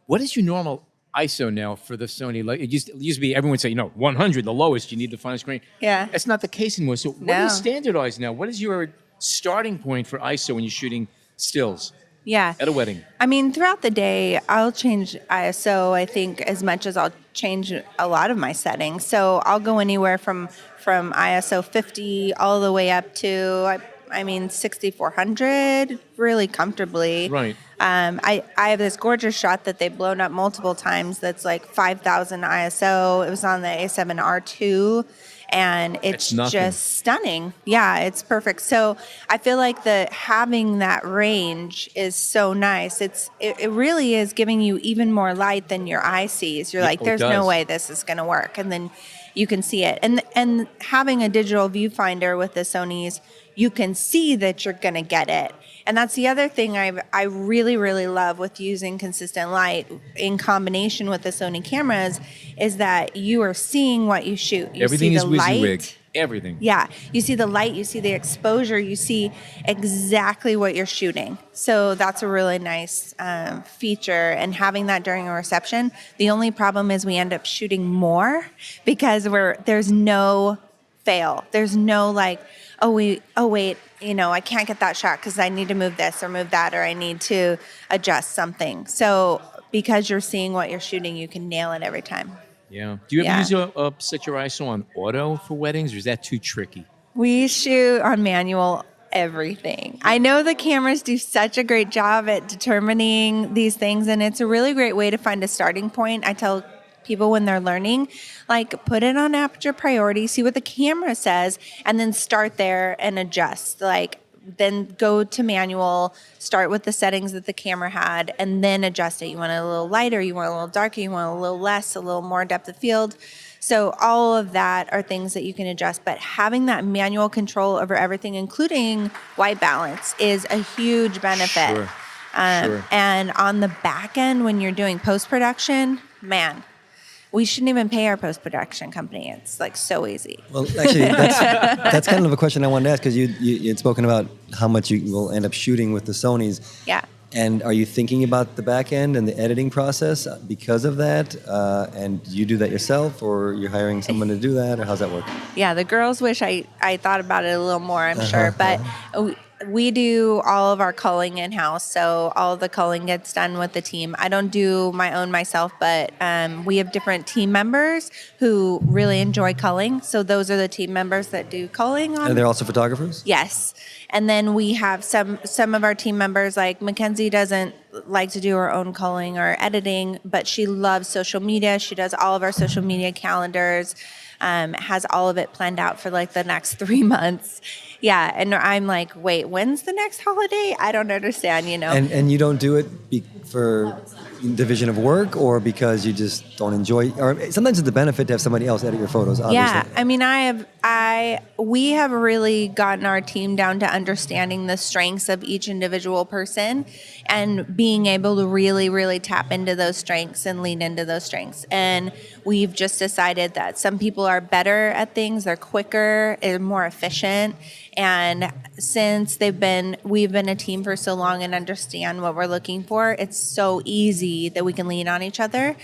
What is your normal ISO now for the Sony? Like it used to be, everyone would say, 100, the lowest, you need the finest grain. Yeah. That's not the case anymore. So what No. is standardized now? What is your starting point for ISO when you're shooting stills Yeah. at a wedding? I mean, throughout the day, I'll change ISO, I think, as much as I'll change a lot of my settings. So I'll go anywhere from ISO 50 all the way up to, 6,400 really comfortably. Right. I have this gorgeous shot that they've blown up multiple times that's like 5,000 ISO. It was on the A7R2. And it's just stunning. Yeah, it's perfect. So I feel like having that range is so nice. It really is giving you even more light than your eye sees. You're like, there's no way this is going to work, and then you can see it. And having a digital viewfinder with the Sonys, you can see that you're going to get it. And that's the other thing I really, really love with using consistent light in combination with the Sony cameras is that you are seeing what you shoot. Everything is light. WYSIWYG. Everything. Yeah. You see the light, you see the exposure, you see exactly what you're shooting. So that's a really nice feature. And having that during a reception, the only problem is we end up shooting more because there's no fail. There's no like, oh wait, I can't get that shot because I need to move this or move that, or I need to adjust something. So because you're seeing what you're shooting, you can nail it every time. Yeah. Do you ever Yeah. use set your ISO on auto for weddings, or is that too tricky? We shoot on manual everything. I know the cameras do such a great job at determining these things, and it's a really great way to find a starting point. I tell people when they're learning, like, put it on aperture priority, see what the camera says, and then start there and adjust. Like, then go to manual, start with the settings that the camera had, and then adjust it. You want it a little lighter, you want it a little darker, you want it a little less, a little more depth of field. So all of that are things that you can adjust, but having that manual control over everything, including white balance, is a huge benefit. Sure. And on the back end, when you're doing post-production, man, we shouldn't even pay our post-production company. It's like so easy. Well, actually, that's kind of a question I wanted to ask, because you had spoken about how much you will end up shooting with the Sonys. Yeah. And are you thinking about the back end and the editing process because of that? And do you do that yourself, or you're hiring someone to do that, or how's that work? Yeah, the girls wish I thought about it a little more, I'm sure. But we do all of our culling in-house, so all of the culling gets done with the team. I don't do my own myself, but we have different team members who really enjoy culling. So those are the team members that do culling on. And they're also photographers? Yes. And then we have some of our team members, like Mackenzie doesn't like to do her own culling or editing, but she loves social media. She does all of our social media calendars, has all of it planned out for like the next 3 months. Yeah. And I'm like, wait, when's the next holiday? I don't understand, you know. And you don't do it for division of work, or because you just don't enjoy, or sometimes it's a benefit to have somebody else edit your photos, obviously. Yeah, I mean, we have really gotten our team down to understanding the strengths of each individual person and being able to really, really tap into those strengths and lean into those strengths. And we've just decided that some people are better at things, they're quicker, they're more efficient. And since we've been a team for so long and understand what we're looking for, it's so easy that we can lean on each other.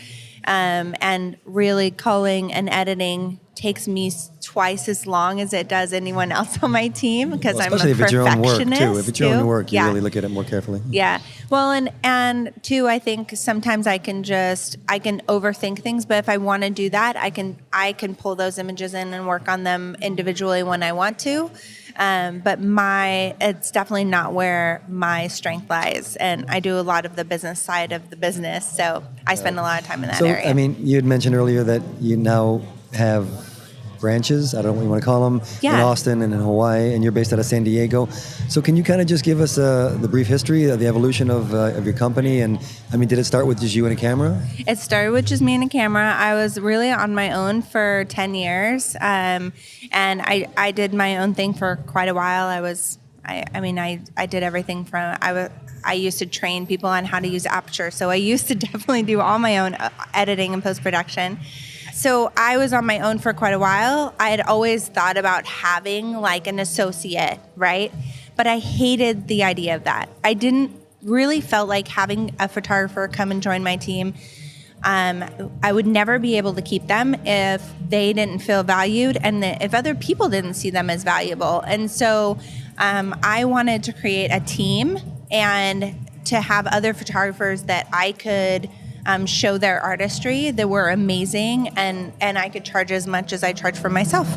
And really culling and editing takes me twice as long as it does anyone else on my team, because I'm a perfectionist. Especially if it's your own work too. If it's your own work, you Yeah. really look at it more carefully. Yeah. Well, and two, I think sometimes I can overthink things, but if I want to do that, I can pull those images in and work on them individually when I want to. But it's definitely not where my strength lies. And I do a lot of the business side of the business. So I spend a lot of time in that area. So, I mean, you had mentioned earlier that you now have branches, I don't know what you want to call them, in Austin and in Hawaii, and you're based out of San Diego. So can you kind of just give us the brief history of the evolution of your company? And I mean, did it start with just you and a camera? It started with just me and a camera. I was really on my own for 10 years. And I did my own thing for quite a while. I did everything from, I used to train people on how to use aperture. So I used to definitely do all my own editing and post-production. So I was on my own for quite a while. I had always thought about having like an associate, right? But I hated the idea of that. I didn't really felt like having a photographer come and join my team. I would never be able to keep them if they didn't feel valued and if other people didn't see them as valuable. And so I wanted to create a team and to have other photographers that I could show their artistry that were amazing, and I could charge as much as I charge for myself.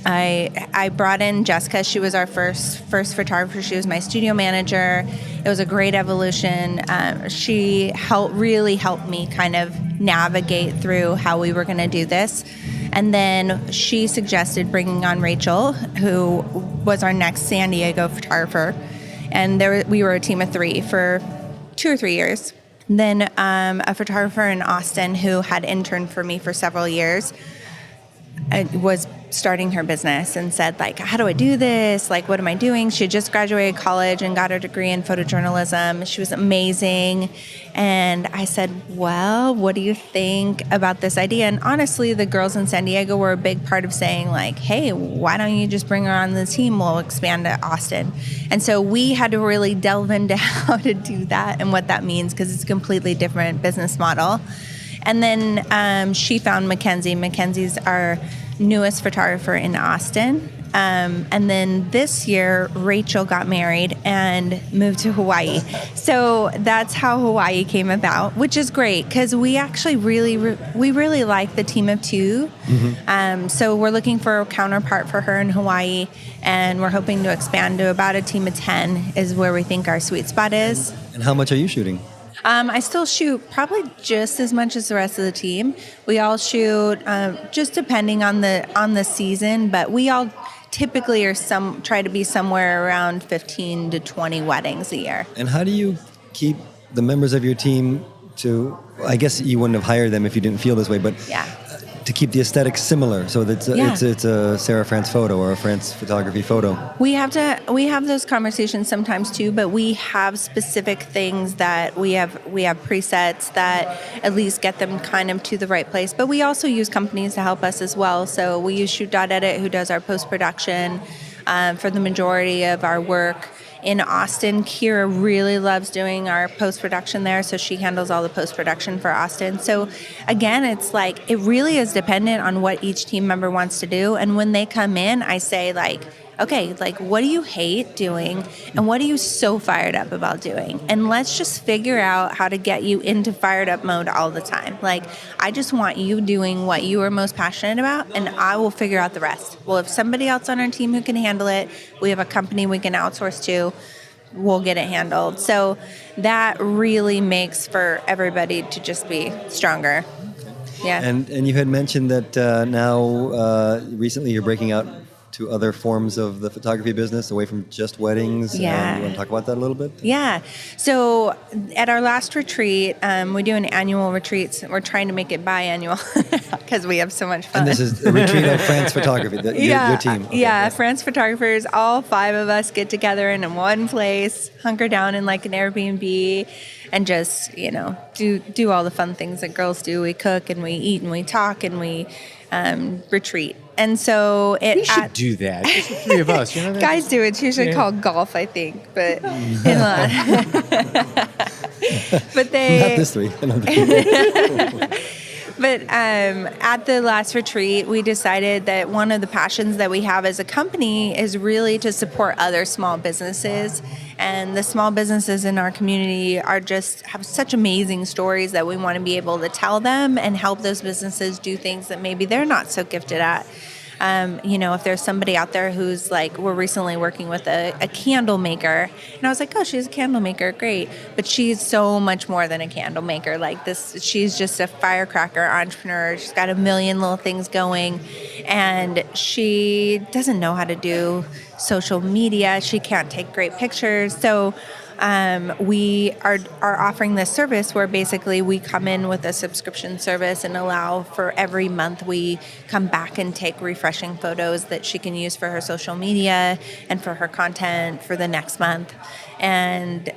I brought in Jessica. She was our first photographer. She was my studio manager. It was a great evolution. She really helped me kind of navigate through how we were going to do this. And then she suggested bringing on Rachel, who was our next San Diego photographer. And we were a team of 3 for 2 or 3 years. Then a photographer in Austin who had interned for me for several years was starting her business and said, like, how do I do this? Like, what am I doing? She had just graduated college and got her degree in photojournalism. She was amazing. And I said, well, what do you think about this idea? And honestly, the girls in San Diego were a big part of saying, like, hey, why don't you just bring her on the team? We'll expand to Austin. And so we had to really delve into how to do that and what that means, because it's a completely different business model. And then she found Mackenzie. Mackenzie's our newest photographer in Austin. And then this year, Rachel got married and moved to Hawaii. So that's how Hawaii came about, which is great because we actually really like the team of two. So we're looking for a counterpart for her in Hawaii, and we're hoping to expand to about a team of 10 is where we think our sweet spot is. And how much are you shooting? I still shoot probably just as much as the rest of the team. We all shoot just depending on the season, but we all typically try to be somewhere around 15 to 20 weddings a year. And how do you keep the members of your team to, I guess you wouldn't have hired them if you didn't feel this way, but Yeah. to keep the aesthetics similar so that it's a Sara France photo or a France photography photo? We have those conversations sometimes too, but we have specific things that we have presets that at least get them kind of to the right place. But we also use companies to help us as well. So we use Shoot.edit, who does our post-production for the majority of our work. In Austin, Kira really loves doing our post-production there, so she handles all the post-production for Austin. So again, it's like, it really is dependent on what each team member wants to do. And when they come in, I say like, okay, like what do you hate doing and what are you so fired up about doing? And let's just figure out how to get you into fired up mode all the time. Like, I just want you doing what you are most passionate about, and I will figure out the rest. Well, if somebody else on our team who can handle it, we have a company we can outsource to, we'll get it handled. So that really makes for everybody to just be stronger. Yeah. And you had mentioned that now recently you're breaking out to other forms of the photography business away from just weddings. Yeah. You want to talk about that a little bit? Yeah. So at our last retreat, we do an annual retreat. We're trying to make it biannual because we have so much fun. And this is a retreat of France photography, your team. Okay. Yeah, France photographers, all 5 of us get together in one place, hunker down in like an Airbnb, and just, do all the fun things that girls do. We cook and we eat and we talk and we retreat. And so We should do that. Just the 3 of us. You know that? guys do it. It's usually called golf, I think, but but they Not this 3. But at the last retreat, we decided that one of the passions that we have as a company is really to support other small businesses. And the small businesses in our community have such amazing stories that we want to be able to tell them and help those businesses do things that maybe they're not so gifted at. If there's somebody out there who's like, we're recently working with a candle maker, and I was like, oh, she's a candle maker, great. But she's so much more than a candle maker. Like this, she's just a firecracker entrepreneur. She's got a million little things going, and she doesn't know how to do social media. She can't take great pictures. So we are offering this service where basically we come in with a subscription service and allow for every month we come back and take refreshing photos that she can use for her social media and for her content for the next month. And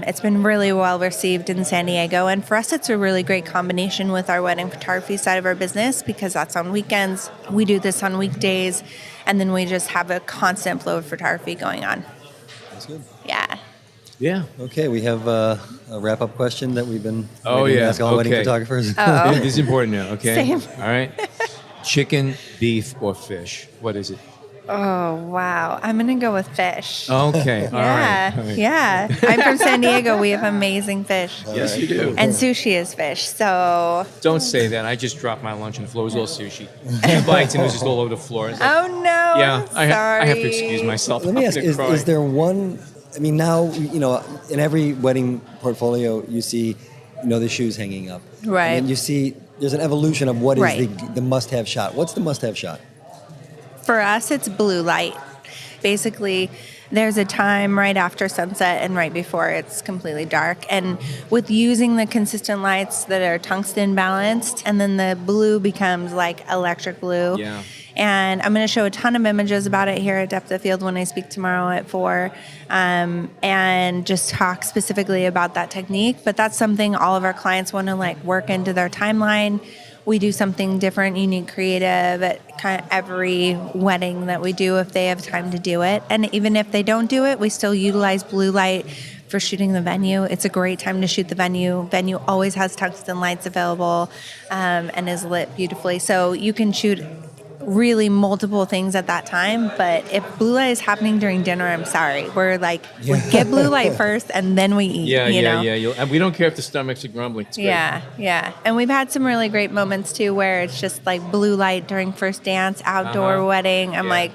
it's been really well received in San Diego. And for us, it's a really great combination with our wedding photography side of our business because that's on weekends. We do this on weekdays. And then we just have a constant flow of photography going on. That's good. Yeah. Yeah. Okay, we have a wrap-up question that we've been Oh, waiting to yeah. ask all wedding Okay. photographers. This is important now, okay? Same. All right. Chicken, beef, or fish? What is it? Oh, wow. I'm going to go with fish. Okay. All right. All right. Yeah. I'm from San Diego. We have amazing fish. Yes, you do. And sushi is fish. So, Don't say that. I just dropped my lunch on the floor. It was all sushi. 2 bites and it was just all over the floor. It's like, oh no. yeah, I'm sorry. I have to excuse myself. Let me I'm ask, gonna cry. is there one, I mean, now, in every wedding portfolio, you see, the shoes hanging up. Right. And you see, there's an evolution of what is Right. the must-have shot. What's the must-have shot? For us, it's blue light. Basically, there's a time right after sunset and right before it's completely dark. And with using the consistent lights that are tungsten balanced, and then the blue becomes like electric blue. Yeah. And I'm going to show a ton of images about it here at Depth of Field when I speak tomorrow at 4, and just talk specifically about that technique. But that's something all of our clients want to work into their timeline. We do something different, unique, creative at kind of every wedding that we do if they have time to do it. And even if they don't do it, we still utilize blue light for shooting the venue. It's a great time to shoot the venue. Venue always has tungsten lights available and is lit beautifully. So you can shoot really multiple things at that time. But if blue light is happening during dinner, I'm sorry. We're like, we get blue light first and then we eat. Yeah, you know? And we don't care if the stomachs are grumbling. It's great. Yeah. And we've had some really great moments too where it's just like blue light during first dance, outdoor wedding. I'm like,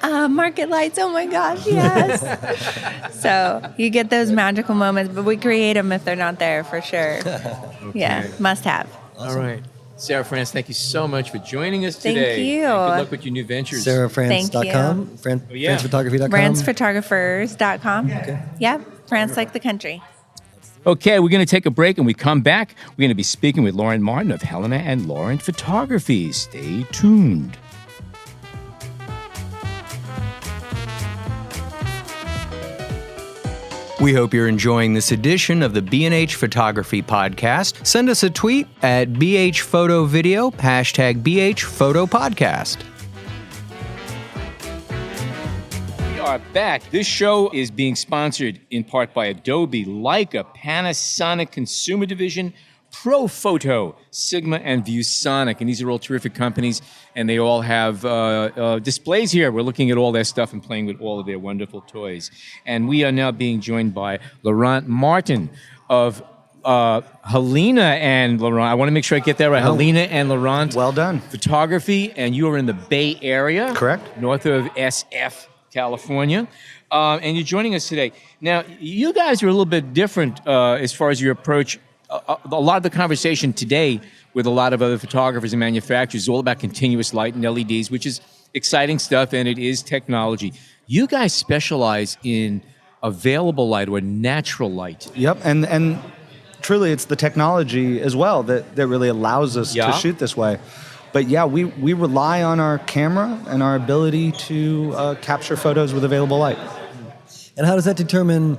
market lights, oh my gosh, yes. So you get those magical moments, but we create them if they're not there for sure. Yeah, must have. All right. Sarah France, thank you so much for joining us today. Thank you. And good luck with your new ventures. SarahFrance.com, FrancePhotography.com. FrancePhotographers.com. Okay. Yep, France like the country. Okay, we're going to take a break, and we come back. We're going to be speaking with Laurent Martin of Helena and Laurent Photography. Stay tuned. We hope you're enjoying this edition of the B&H Photography Podcast. Send us a tweet at BHPhotoVideo, #BHPhotoPodcast. We are back. This show is being sponsored in part by Adobe, Leica, Panasonic Consumer Division, Profoto, Sigma, and ViewSonic. And these are all terrific companies, and they all have displays here. We're looking at all their stuff and playing with all of their wonderful toys. And we are now being joined by Laurent Martin of Helena and Laurent. I want to make sure I get that right. Helena and Laurent. Well done. Photography, and you are in the Bay Area. Correct. North of SF, California. And you're joining us today. Now, you guys are a little bit different as far as your approach. A lot of the conversation today with a lot of other photographers and manufacturers is all about continuous light and LEDs, which is exciting stuff, and it is technology. You guys specialize in available light or natural light. Yep, and truly it's the technology as well that really allows us to shoot this way. But yeah, we rely on our camera and our ability to capture photos with available light. And how does that determine?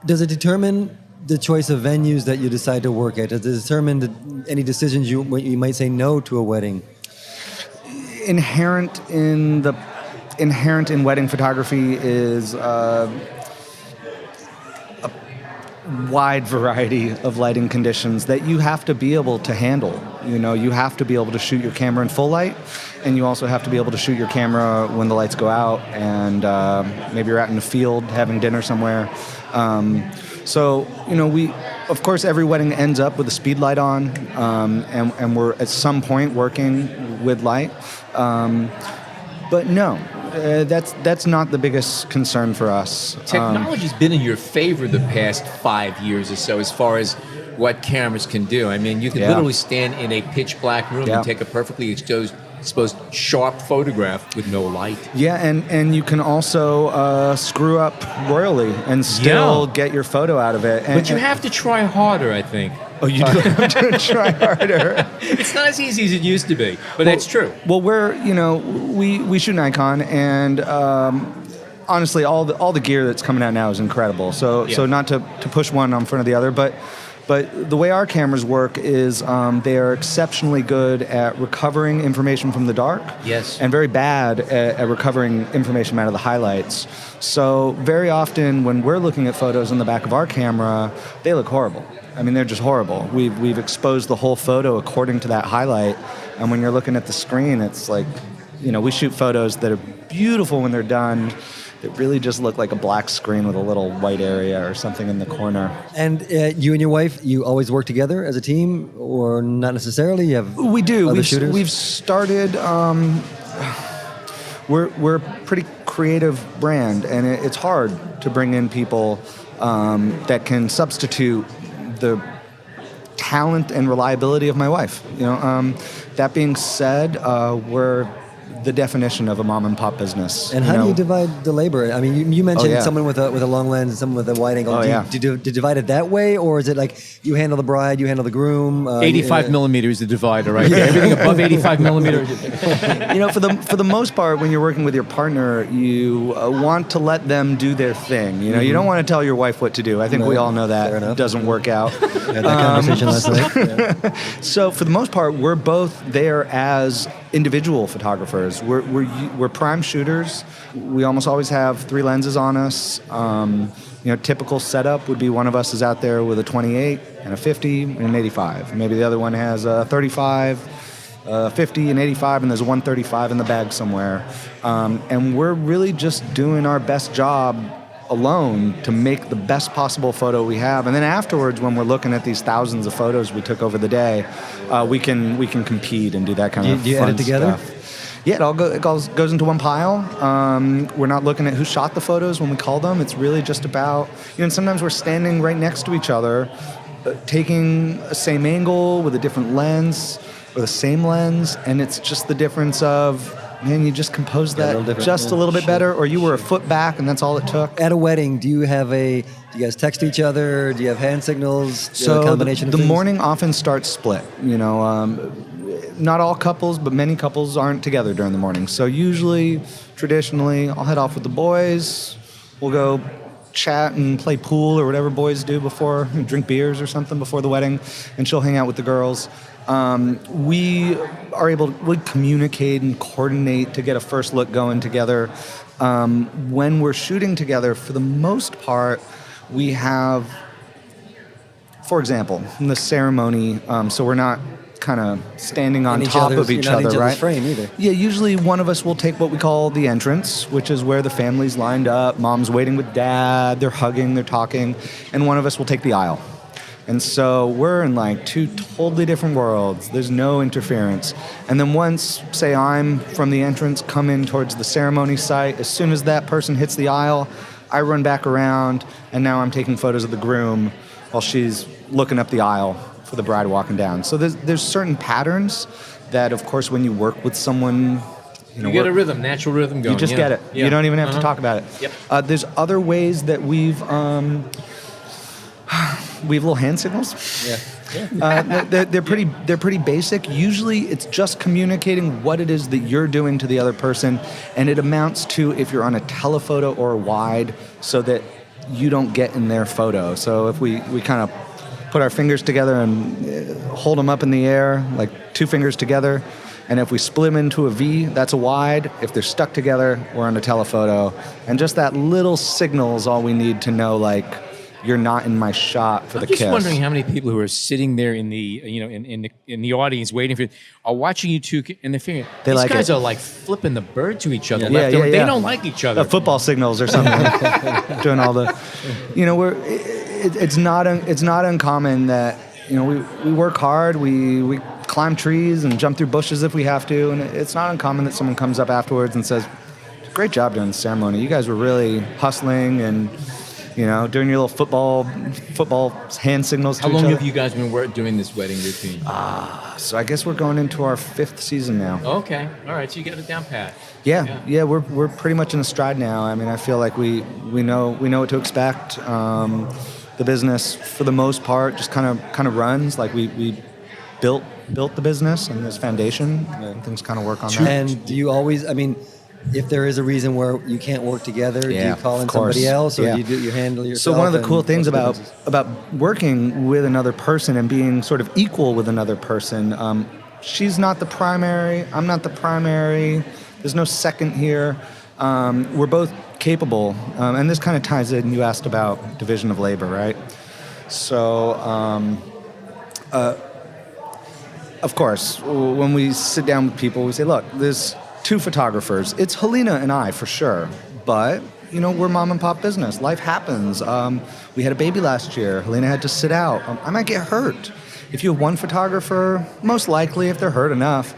Does it determine the choice of venues that you decide to work at? Does it determine any decisions you might say no to a wedding? Inherent in wedding photography is a wide variety of lighting conditions that you have to be able to handle. You know, you have to be able to shoot your camera in full light, and you also have to be able to shoot your camera when the lights go out, and maybe you're out in the field having dinner somewhere. So, you know, of course, every wedding ends up with a speed light on, and we're at some point working with light. But no, that's not the biggest concern for us. Technology's been in your favor the past 5 years or so as far as what cameras can do. I mean, you can literally stand in a pitch black room and take a perfectly exposed sharp photograph with no light. Yeah, and you can also screw up royally and still get your photo out of it. But you have to try harder, I think. Oh, you do have to try harder. It's not as easy as it used to be, but that's true. Well, we shoot Nikon, and honestly, all the gear that's coming out now is incredible. So not to push one in front of the other, but the way our cameras work is they are exceptionally good at recovering information from the dark. Yes. And very bad at recovering information out of the highlights. So very often when we're looking at photos in the back of our camera, they look horrible. I mean, they're just horrible. We've exposed the whole photo according to that highlight. And when you're looking at the screen, it's like, you know, we shoot photos that are beautiful when they're done. It really just looked like a black screen with a little white area or something in the corner. And you and your wife, you always work together as a team, or not necessarily? You have we do. Other shooters? We've started. We're a pretty creative brand, and it's hard to bring in people that can substitute the talent and reliability of my wife. You know, that being said, we're the definition of a mom and pop business. And how do you divide the labor? I mean, you mentioned someone with a long lens and someone with a wide angle. Do you divide it that way, or is it like you handle the bride, you handle the groom? 85 millimeters is the divider, right? Everything above 85 millimeters. You know, for the most part, when you're working with your partner, you want to let them do their thing. You know, you don't want to tell your wife what to do. I think we all know that doesn't work out. We had that conversation last night. Yeah. So for the most part, we're both there as individual photographers. We're prime shooters. We almost always have 3 lenses on us. You know, typical setup would be one of us is out there with a 28 and a 50 and an 85. Maybe the other one has a 35 50 and 85, and there's a 135 in the bag somewhere. And we're really just doing our best job alone to make the best possible photo we have. And then afterwards, when we're looking at these thousands of photos we took over the day, we can compete and do that kind of Do you fun edit together? stuff. Yeah, it goes into one pile. We're not looking at who shot the photos when we call them. It's really just about, and sometimes we're standing right next to each other, taking the same angle with a different lens or the same lens, and it's just the difference of, man, you just composed that just a little bit better, or you were a foot back and that's all it took. At a wedding, do you guys text each other? Do you have hand signals? So a combination the of things? morning often starts split. Not all couples, but many couples aren't together during the morning. So usually, traditionally, I'll head off with the boys. We'll go chat and play pool or whatever boys do before, drink beers or something before the wedding, and she'll hang out with the girls. We communicate and coordinate to get a first look going together. When we're shooting together, for the most part, we have, for example, in the ceremony, so we're not kind of standing on top of each other, right? Frame either. Yeah, usually one of us will take what we call the entrance, which is where the family's lined up, mom's waiting with dad, they're hugging, they're talking, and one of us will take the aisle. And so we're in like two totally different worlds. There's no interference. And then once, say I'm from the entrance, come in towards the ceremony site, as soon as that person hits the aisle, I run back around, and now I'm taking photos of the groom while she's looking up the aisle for the bride walking down. So there's certain patterns that, of course, when you work with someone, you get a rhythm, natural rhythm going. You just get it. Yeah. You don't even have to talk about it. Yep. There's other ways that we have little hand signals. Yeah. They're pretty basic. Usually, it's just communicating what it is that you're doing to the other person, and it amounts to if you're on a telephoto or a wide, so that you don't get in their photo. So if we kind of put our fingers together and hold them up in the air, like two fingers together, and if we split them into a V, that's a wide. If they're stuck together, we're on a telephoto. And just that little signal is all we need to know, like, you're not in my shot for the kiss. I'm just wondering how many people who are sitting there in the in the audience waiting for are watching you two and they're figuring these guys are like flipping the bird to each other. Yeah, They don't like each other. Football signals or something. Doing all the, it's not uncommon that we work hard. We climb trees and jump through bushes if we have to, and it's not uncommon that someone comes up afterwards and says, "Great job during the ceremony. You guys were really hustling and." Doing your little football hand signals to How each long other. have you guys been doing this wedding routine? So I guess we're going into our 5th season now. Okay, all right. So you got it down pat. Yeah. We're pretty much in a stride now. I mean, I feel like we know what to expect. The business, for the most part, just kind of runs. Like we built the business and this foundation, and things kind of work on that. And do you always? I mean, if there is a reason where you can't work together, do you call in course. somebody else, or Yeah. do you handle yourself? So one of the cool and things what's about working with another person and being sort of equal with another person, she's not the primary, I'm not the primary, there's no second here. We're both capable, and this kind of ties in, you asked about division of labor, right? So, of course, when we sit down with people, we say, look, there's 2 photographers. It's Helena and I, for sure. But, we're mom and pop business. Life happens. We had a baby last year. Helena had to sit out. I might get hurt. If you have 1 photographer, most likely, if they're hurt enough,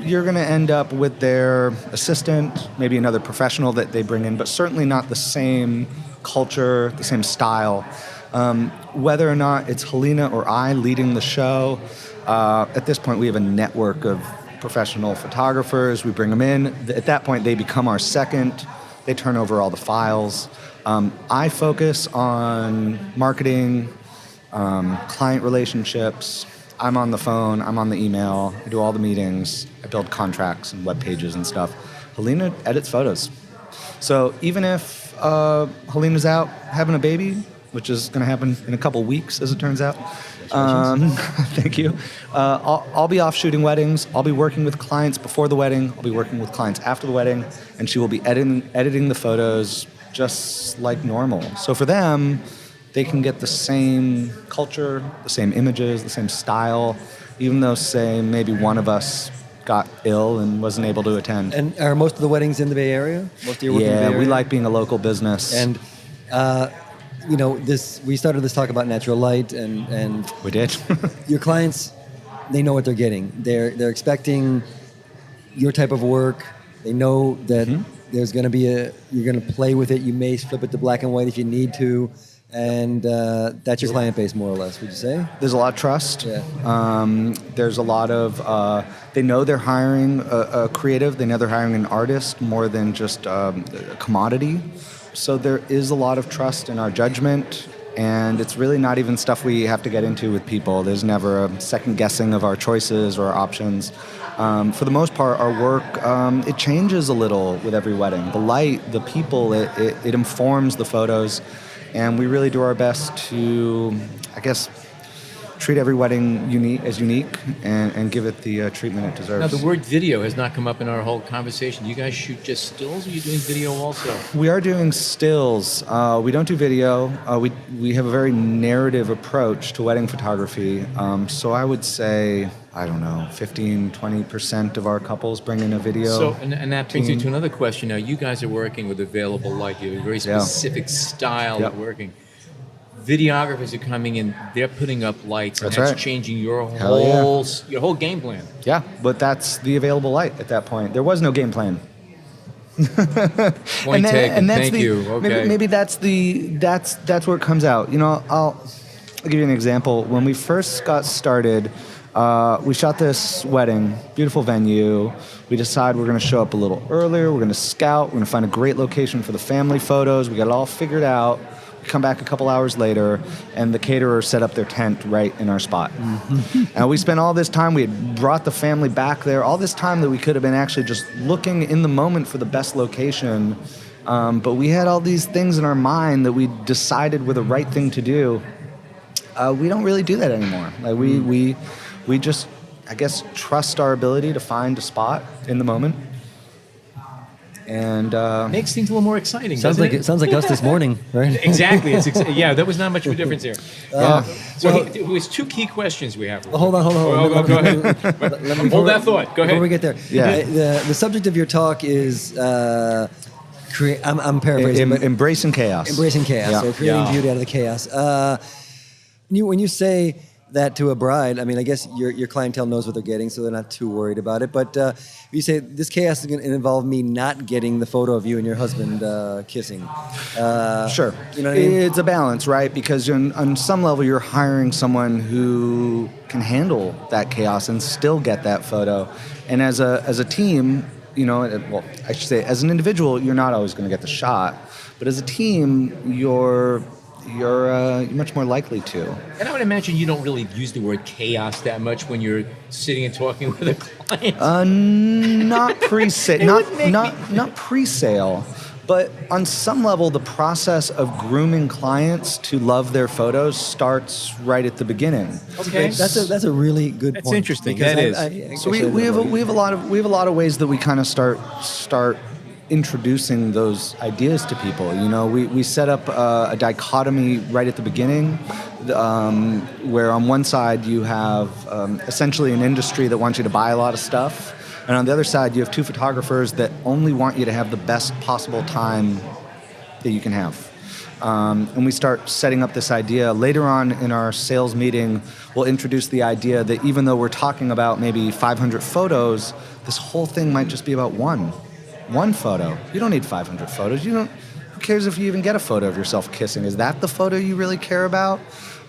you're going to end up with their assistant, maybe another professional that they bring in, but certainly not the same culture, the same style. Whether or not it's Helena or I leading the show, at this point we have a network of professional photographers. We bring them in. At that point, they become our second. They turn over all the files. I focus on marketing, client relationships. I'm on the phone. I'm on the email. I do all the meetings. I build contracts and web pages and stuff. Helena edits photos. So even if Helena's out having a baby, which is going to happen in a couple weeks, as it turns out. Thank you. I'll be off shooting weddings. I'll be working with clients before the wedding. I'll be working with clients after the wedding, and she will be editing the photos just like normal. So for them, they can get the same culture, the same images, the same style, even though, say, maybe one of us got ill and wasn't able to attend. And are most of the weddings in the Bay Area? Most of your work in the Bay Yeah, Area? we like being a local business. And we started this talk about natural light, and we did. your clients, they know what they're getting. They're expecting your type of work. They know that there's going to be you're going to play with it. You may flip it to black and white if you need to, and that's your client base more or less. Would you say? There's a lot of trust. Yeah. There's a lot of. They know they're hiring a creative. They know they're hiring an artist more than just a commodity. So there is a lot of trust in our judgment, and it's really not even stuff we have to get into with people. There's never a second guessing of our choices or our options. For the most part, our work, it changes a little with every wedding. The light, the people, it informs the photos, and we really do our best to, I guess, treat every wedding unique and give it the treatment it deserves. Now, the word video has not come up in our whole conversation. You guys shoot just stills, or are you doing video also? We are doing stills. We don't do video. We have a very narrative approach to wedding photography. So I would say, I don't know, 15-20% of our couples bring in a video. So, and that brings you to another question. Now, you guys are working with available light. You have a very specific style of working. Videographers are coming in, they're putting up lights, and that's changing your whole game plan. Yeah, but that's the available light at that point. There was no game plan. Point taken. Thank you. Okay. Maybe that's where it comes out. I'll give you an example. When we first got started, we shot this wedding, beautiful venue. We decide we're going to show up a little earlier. We're going to scout. We're going to find a great location for the family photos. We got it all figured out. Come back a couple hours later, and the caterer set up their tent right in our spot. And we spent all this time, we had brought the family back there, all this time that we could have been actually just looking in the moment for the best location. But we had all these things in our mind that we decided were the right thing to do. We don't really do that anymore. Like we just, I guess, trust our ability to find a spot in the moment. And makes things a little more exciting. Sounds like us this morning, right? Exactly. There was not much of a difference here. It was two key questions we have. Well, hold on. Go ahead. Hold that thought. Go ahead. Before we get there, the subject of your talk is I'm paraphrasing, but embracing chaos. Embracing chaos, or creating beauty out of the chaos. When you say that to a bride, I mean, I guess your clientele knows what they're getting, so they're not too worried about it. But you say this chaos is going to involve me not getting the photo of you and your husband kissing. Sure. You know what I mean? It's a balance, right? Because on some level, you're hiring someone who can handle that chaos and still get that photo. And as a team, I should say, as an individual, you're not always going to get the shot. But as a team, you're much more likely to. And I would imagine you don't really use the word chaos that much when you're sitting and talking with a client. Not pre-sale, not pre-sale, but on some level, the process of grooming clients to love their photos starts right at the beginning. Okay, that's a really good point. That's interesting. That is. So we have a lot of ways that we kind of start introducing those ideas to people. We set up a dichotomy right at the beginning, where on one side you have essentially an industry that wants you to buy a lot of stuff, and on the other side you have two photographers that only want you to have the best possible time that you can have. And we start setting up this idea. Later on in our sales meeting, we'll introduce the idea that even though we're talking about maybe 500 photos, this whole thing might just be about one photo. You don't need 500 photos. Who cares if you even get a photo of yourself kissing? Is that the photo you really care about?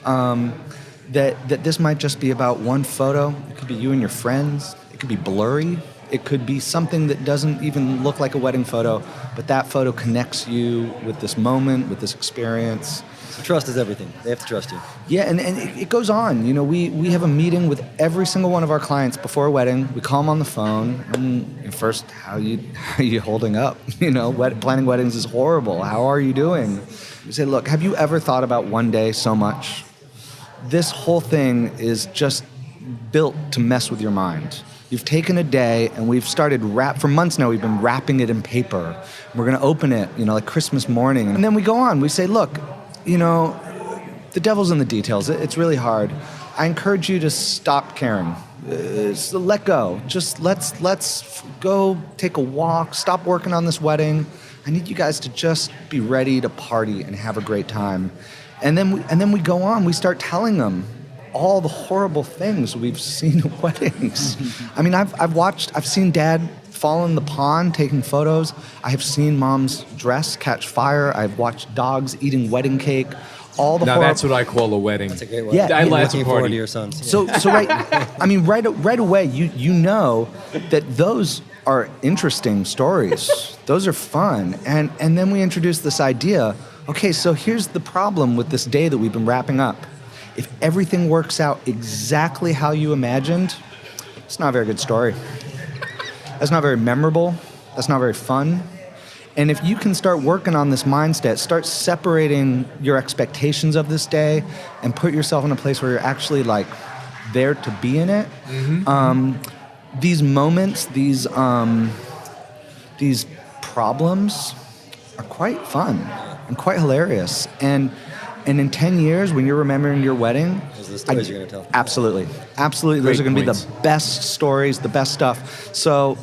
That this might just be about one photo. It could be you and your friends. It could be blurry. It could be something that doesn't even look like a wedding photo, but that photo connects you with this moment, with this experience. So trust is everything. They have to trust you. Yeah, and it goes on. We have a meeting with every single one of our clients before a wedding. We call them on the phone. And first, how are you holding up? Planning weddings is horrible. How are you doing? We say, look, have you ever thought about one day so much? This whole thing is just built to mess with your mind. You've taken a day, and we've started for months now, we've been wrapping it in paper. We're going to open it, like Christmas morning. And then we go on. We say, look, the devil's in the details. It's really hard. I encourage you to stop caring. So let go. Just let's go take a walk. Stop working on this wedding. I need you guys to just be ready to party and have a great time. And then we go on. We start telling them all the horrible things we've seen at weddings. I mean, I've seen Dad fall in the pond taking photos. I have seen Mom's dress catch fire. I've watched dogs eating wedding cake. All the Now that's what I call a wedding. That's a great one. Yeah, I like looking a forward party. to your sons. So right, I mean, right away, you know that those are interesting stories. Those are fun, and then we introduce this idea. Okay, so here's the problem with this day that we've been wrapping up. If everything works out exactly how you imagined, it's not a very good story. That's not very memorable. That's not very fun. And if you can start working on this mindset, start separating your expectations of this day and put yourself in a place where you're actually like there to be in it. These moments, these problems are quite fun and quite hilarious. And in 10 years, when you're remembering your wedding, Those are the stories you're going to tell. Absolutely. Those Great are going to be points. the best stories, the best stuff. So,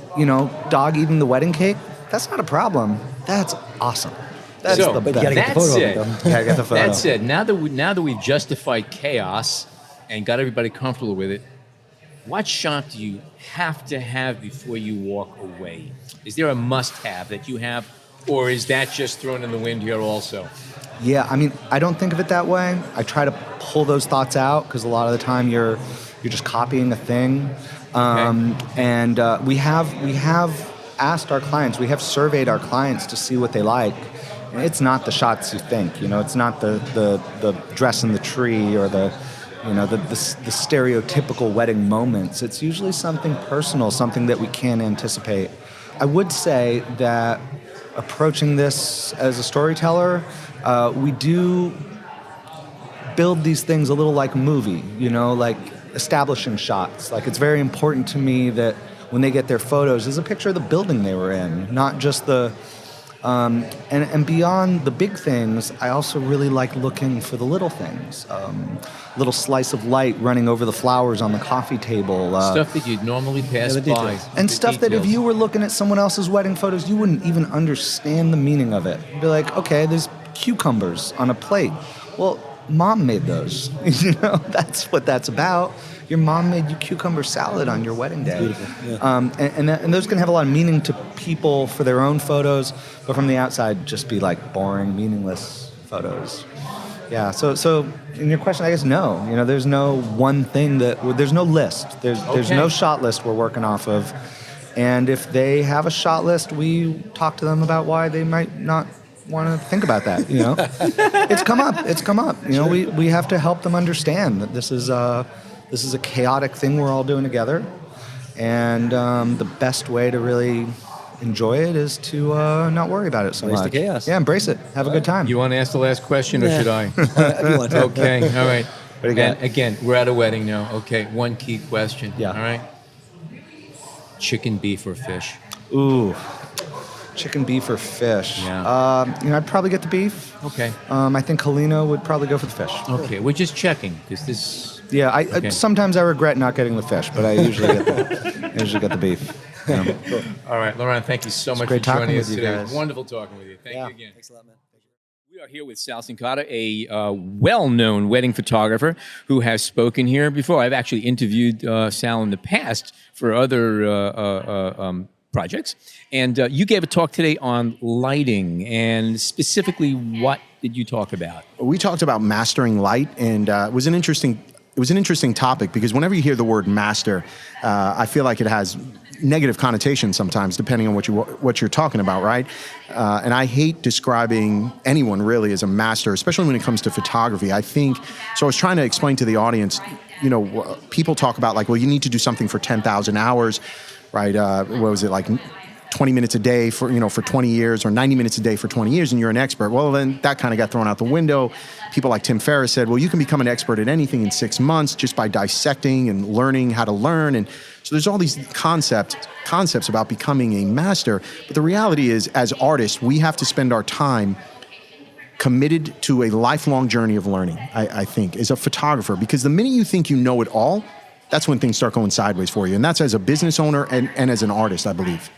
dog eating the wedding cake, that's not a problem. That's awesome. That's So, the but best. you gotta get the That's photo it. of them. Gotta get the photo. That said, now that we've justified chaos and got everybody comfortable with it, what shot do you have to have before you walk away? Is there a must-have that you have, or is that just thrown in the wind here also? Yeah, I mean, I don't think of it that way. I try to pull those thoughts out because a lot of the time you're just copying a thing. And we have asked our clients, we have surveyed our clients to see what they like. And it's not the shots you think, it's not the dress in the tree or the stereotypical wedding moments. It's usually something personal, something that we can't anticipate. I would say that approaching this as a storyteller, we do build these things a little like a movie, like establishing shots. Like it's very important to me that when they get their photos, there's a picture of the building they were in, not just the, and beyond the big things, I also really like looking for the little things. Little slice of light running over the flowers on the coffee table. Stuff that you'd normally pass the by. details. And The stuff that if details. you were looking at someone else's wedding photos, you wouldn't even understand the meaning of it. You'd be like, okay, there's cucumbers on a plate. Well, Mom made those. That's what that's about. Your mom made you cucumber salad on your wedding day. Beautiful. Yeah. And those can have a lot of meaning to people for their own photos, but from the outside, just be like boring, meaningless photos. Yeah. So in your question, I guess no. There's no one thing there's no list. There's no shot list we're working off of, and if they have a shot list, we talk to them about why they might not want to think about that. It's come up. We have to help them understand that this is a chaotic thing we're all doing together, and the best way to really enjoy it is to not worry about it so Embrace much. the chaos. Yeah, embrace it. Have a good time. You want to ask the last question, or Yeah. should I? If you want to. Okay, all right. What do you got? And again, we're at a wedding now. Okay, one key question. Yeah. All right. Chicken, beef, or fish? Ooh, chicken, beef, or fish? Yeah. I'd probably get the beef. Okay. I think Helena would probably go for the fish. Okay, we're just checking because this. Yeah, I Okay. sometimes I regret not getting the fish, but I usually get the beef. Yeah. All right, Laurent, thank you so much great for joining talking us with you today. guys. Wonderful talking with you. Thank you again. Thanks a lot, man. We are here with Sal Cincotta, a well-known wedding photographer who has spoken here before. I've actually interviewed Sal in the past for other projects. And you gave a talk today on lighting, and specifically, what did you talk about? We talked about mastering light, and it was an interesting topic because whenever you hear the word master, I feel like it has negative connotations sometimes, depending on what you're talking about, right? And I hate describing anyone really as a master, especially when it comes to photography. I think so. I was trying to explain to the audience, people talk about like, well, you need to do something for 10,000 hours, right? What was it like? 20 minutes a day for 20 years or 90 minutes a day for 20 years and you're an expert. Well, then that kind of got thrown out the window. People like Tim Ferriss said, well, you can become an expert at anything in 6 months just by dissecting and learning how to learn. And so there's all these concepts about becoming a master. But the reality is, as artists, we have to spend our time committed to a lifelong journey of learning, I think, as a photographer. Because the minute you think you know it all, that's when things start going sideways for you. And that's as a business owner and as an artist, I believe.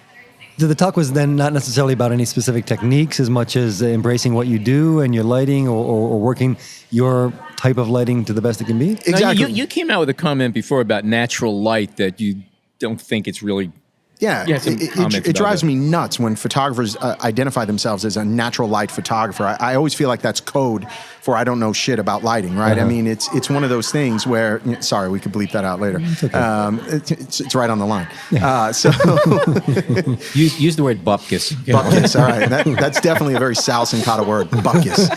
The talk was then not necessarily about any specific techniques as much as embracing what you do and your lighting or working your type of lighting to the best it can be? Exactly. Now, you came out with a comment before about natural light that you don't think it's really... Yeah, Yeah, some comments it about drives that. me nuts when photographers identify themselves as a natural light photographer. I always feel like that's code for I don't know shit about lighting, right? I mean, it's one of those things where, sorry, we could bleep that out later. It's right on the line. So Use the word bupkis. Bupkis, all right. That's definitely a very Sal Cincotta word, bupkis.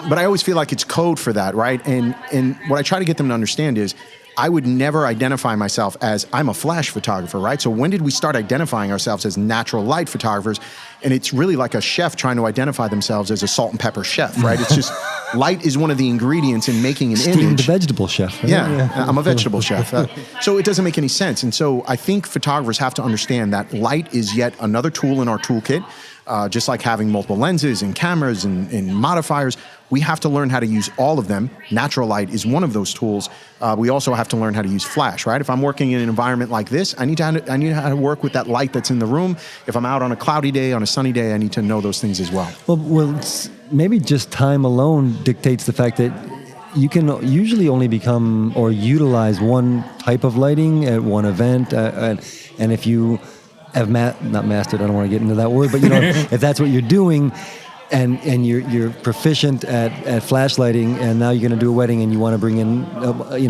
But I always feel like it's code for that, right? And what I try to get them to understand is I would never identify myself as I'm a flash photographer, right? So when did we start identifying ourselves as natural light photographers? And it's really like a chef trying to identify themselves as a salt and pepper chef, right? It's just light is one of the ingredients in making an Steamed image. vegetable chef. Right? Yeah, I'm a vegetable chef. So it doesn't make any sense. And so I think photographers have to understand that light is yet another tool in our toolkit. Just like having multiple lenses and cameras and modifiers, we have to learn how to use all of them. Natural light is one of those tools. We also have to learn how to use flash, right? If I'm working in an environment like this, I need how to work with that light that's in the room. If I'm out on a cloudy day, on a sunny day, I need to know those things as well. Well, maybe just time alone dictates the fact that you can usually only become or utilize one type of lighting at one event, and if you have not mastered, I don't want to get into that word, but if that's what you're doing, and you're proficient at flash lighting, and now you're going to do a wedding and you want to bring in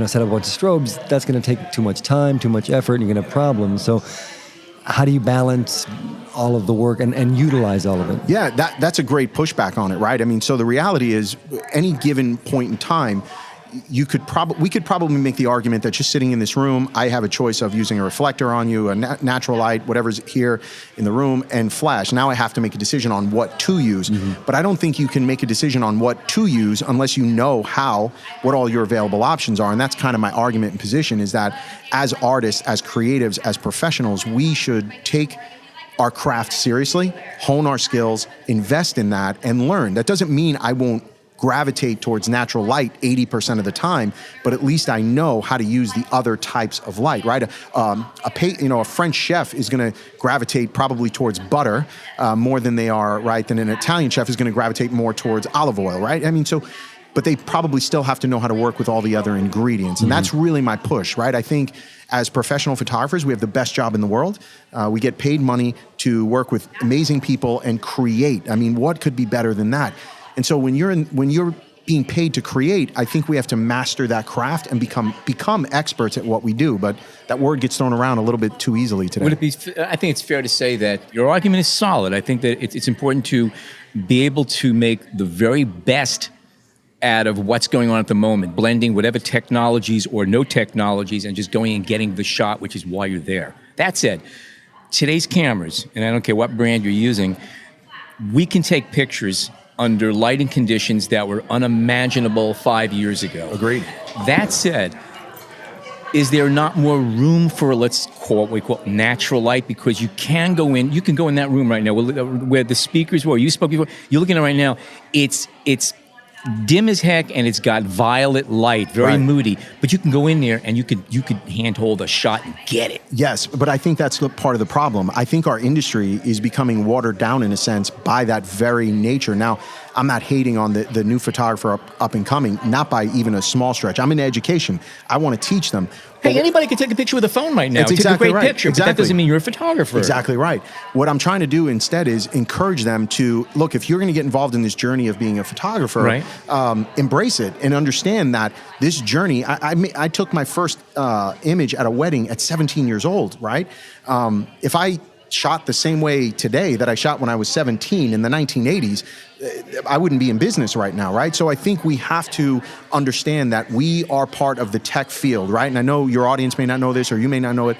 set up a bunch of strobes, that's going to take too much time, too much effort, and you're going to have problems. So how do you balance all of the work and utilize all of it? Yeah, that's a great pushback on it, right? I mean, so the reality is, any given point in time, we could probably make the argument that just sitting in this room, I have a choice of using a reflector on you, a natural light, whatever's here in the room, and flash. Now I have to make a decision on what to use. Mm-hmm. But I don't think you can make a decision on what to use unless you know what all your available options are. And that's kind of my argument and position, is that as artists, as creatives, as professionals, we should take our craft seriously, hone our skills, invest in that, and learn. That doesn't mean I won't gravitate towards natural light 80% of the time, but at least I know how to use the other types of light, right? A French chef is going to gravitate probably towards butter more than they are, right? Than an Italian chef is going to gravitate more towards olive oil, right? I mean, but they probably still have to know how to work with all the other ingredients. And that's really my push, right? I think as professional photographers, we have the best job in the world. We get paid money to work with amazing people and create. I mean, what could be better than that? And so when you're being paid to create, I think we have to master that craft and become experts at what we do. But that word gets thrown around a little bit too easily today. I think it's fair to say that your argument is solid. I think that it's important to be able to make the very best out of what's going on at the moment, blending whatever technologies or no technologies and just going and getting the shot, which is why you're there. That said, today's cameras, and I don't care what brand you're using, we can take pictures under lighting conditions that were unimaginable 5 years ago. Agreed. That said, is there not more room for, let's call what we call natural light? Because you can go in that room right now where the speakers were, you spoke before, you're looking at it right now, it's dim as heck, and it's got violet light, very moody. But you can go in there and you could handhold a shot and get it. Yes, but I think that's part of the problem. I think our industry is becoming watered down in a sense by that very nature. Now, I'm not hating on the new photographer up and coming, not by even a small stretch. I'm in education. I want to teach them. Hey, anybody can take a picture with a phone right now. It's Take exactly a great right. picture, Exactly. but that doesn't mean you're a photographer. Exactly right. What I'm trying to do instead is encourage them to, look, if you're going to get involved in this journey of being a photographer, embrace it and understand that this journey, I took my first image at a wedding at 17 years old, right? If I shot the same way today that I shot when I was 17 in the 1980s, I wouldn't be in business right now, right? So I think we have to understand that we are part of the tech field, right? And I know your audience may not know this, or you may not know it.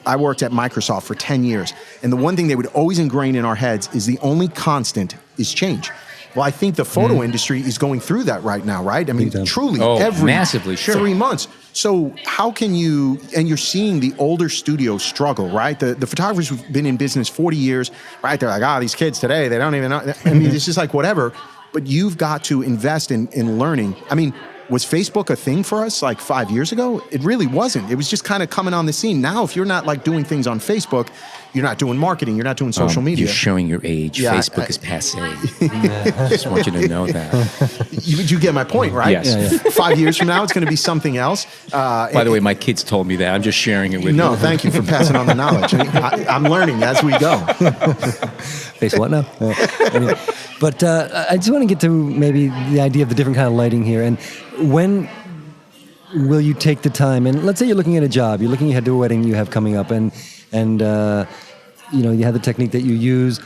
I worked at Microsoft for 10 years. And the one thing they would always ingrain in our heads is the only constant is change. Well, I think the photo industry is going through that right now, right? I mean, truly, every massively, sure. 3 months. So how can you, and you're seeing the older studios struggle, right? The photographers who've been in business 40 years, right? They're like, these kids today, they don't even know. I mean, it's just like whatever. but you've got to invest in learning. I mean, was Facebook a thing for us like 5 years ago? It really wasn't. It was just kind of coming on the scene. Now, if you're not like doing things on Facebook, you're not doing marketing, you're not doing social media. You're showing your age. Yeah, Facebook is passé. I just want you to know that. You get my point, right? Yes. 5 years from now, it's going to be something else. By the way, my kids told me that. I'm just sharing it with you. No, thank you for passing on the knowledge. I'm learning as we go. Face what now? Anyway, but I just want to get to maybe the idea of the different kind of lighting here. And when will you take the time? And let's say you're looking at a job, you're looking ahead to a wedding you have coming up, and you know, you have the technique that you use.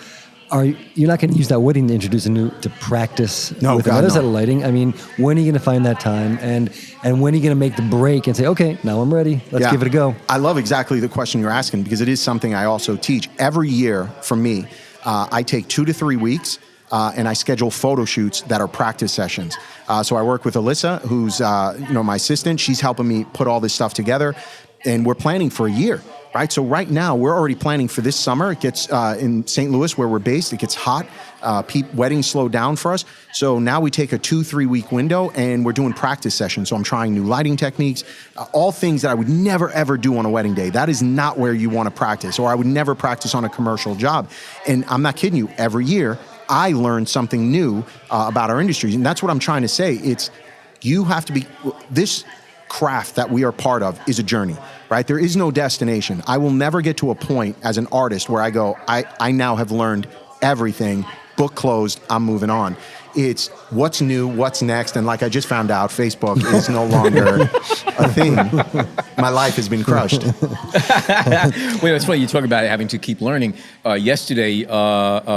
You're not going to use that wedding to introduce to practice with another set of lighting. I mean, when are you going to find that time? And when are you going to make the break and say, okay, now I'm ready. Let's give it a go. I love exactly the question you're asking, because it is something I also teach. Every year for me, I take 2 to 3 weeks and I schedule photo shoots that are practice sessions. So I work with Alyssa, who's my assistant. She's helping me put all this stuff together, and we're planning for a year. Right, so right now we're already planning for this summer. It gets in St. Louis, where we're based, it gets hot. Weddings slow down for us. So now we take a 2-3 week window and we're doing practice sessions. So I'm trying new lighting techniques, all things that I would never ever do on a wedding day. That is not where you want to practice, or I would never practice on a commercial job. And I'm not kidding you. Every year I learn something new about our industry, and that's what I'm trying to say. You have to be this. Craft that we are part of is a journey, right? There is no destination. I will never get to a point as an artist where I go, I now have learned everything, book closed, I'm moving on. It's what's new, what's next, and like I just found out, Facebook is no longer a thing. My life has been crushed. Wait, it's funny, you talk about having to keep learning. Yesterday,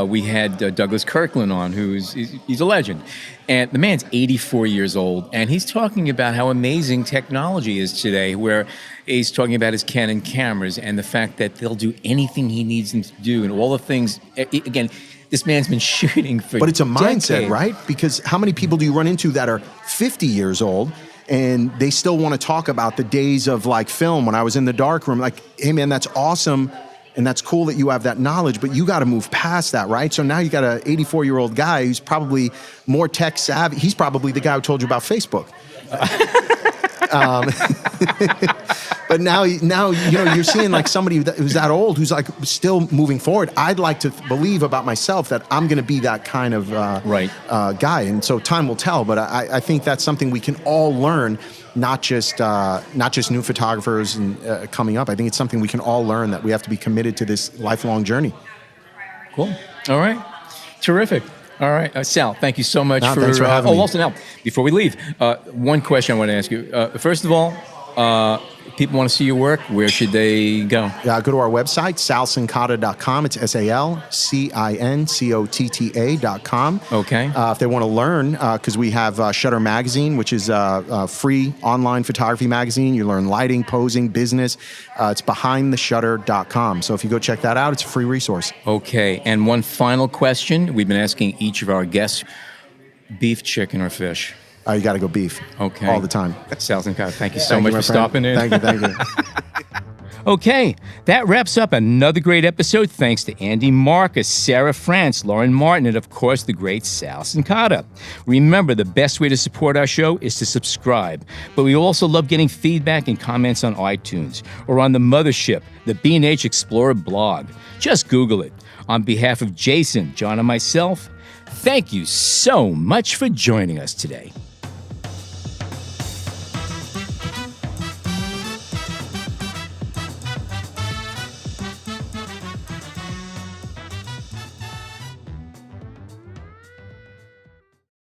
we had Douglas Kirkland on, he's a legend. And the man's 84 years old, and he's talking about how amazing technology is today, where he's talking about his Canon cameras and the fact that they'll do anything he needs them to do, and all the things, again, this man's been shooting for But it's a mindset, decades. right? Because how many people do you run into that are 50 years old and they still want to talk about the days of like film when I was in the dark room? Like, hey man, that's awesome. And that's cool that you have that knowledge, but you got to move past that, right? So now you got an 84-year-old guy who's probably more tech savvy. He's probably the guy who told you about Facebook. But now you're seeing like somebody who's that old, who's like still moving forward. I'd like to believe about myself that I'm going to be that kind of guy, and so time will tell. But I think that's something we can all learn, not just new photographers and coming up. I think it's something we can all learn, that we have to be committed to this lifelong journey. Cool. All right. Terrific. All right. Sal, thank you so much thanks for having me. Also, now, before we leave, one question I want to ask you. First of all, people want to see your work. Where should they go? Go to our website, salcincotta.com. It's SALCINCOTTA.com. Okay. If they want to learn, because we have Shutter Magazine, which is a free online photography magazine. You learn lighting, posing, business. It's behindtheshutter.com. So if you go check that out, it's a free resource. Okay. And one final question. We've been asking each of our guests, beef, chicken, or fish? You got to go beef. Okay. All the time. Sal Cincotta, thank you so much for stopping in. Thank you. Okay, that wraps up another great episode. Thanks to Andy Marcus, Sara France, Lauren Martin, and of course the great Sal Cincotta. Remember, the best way to support our show is to subscribe. But we also love getting feedback and comments on iTunes or on the mothership, the B&H Explorer blog. Just Google it. On behalf of Jason, John, and myself, thank you so much for joining us today.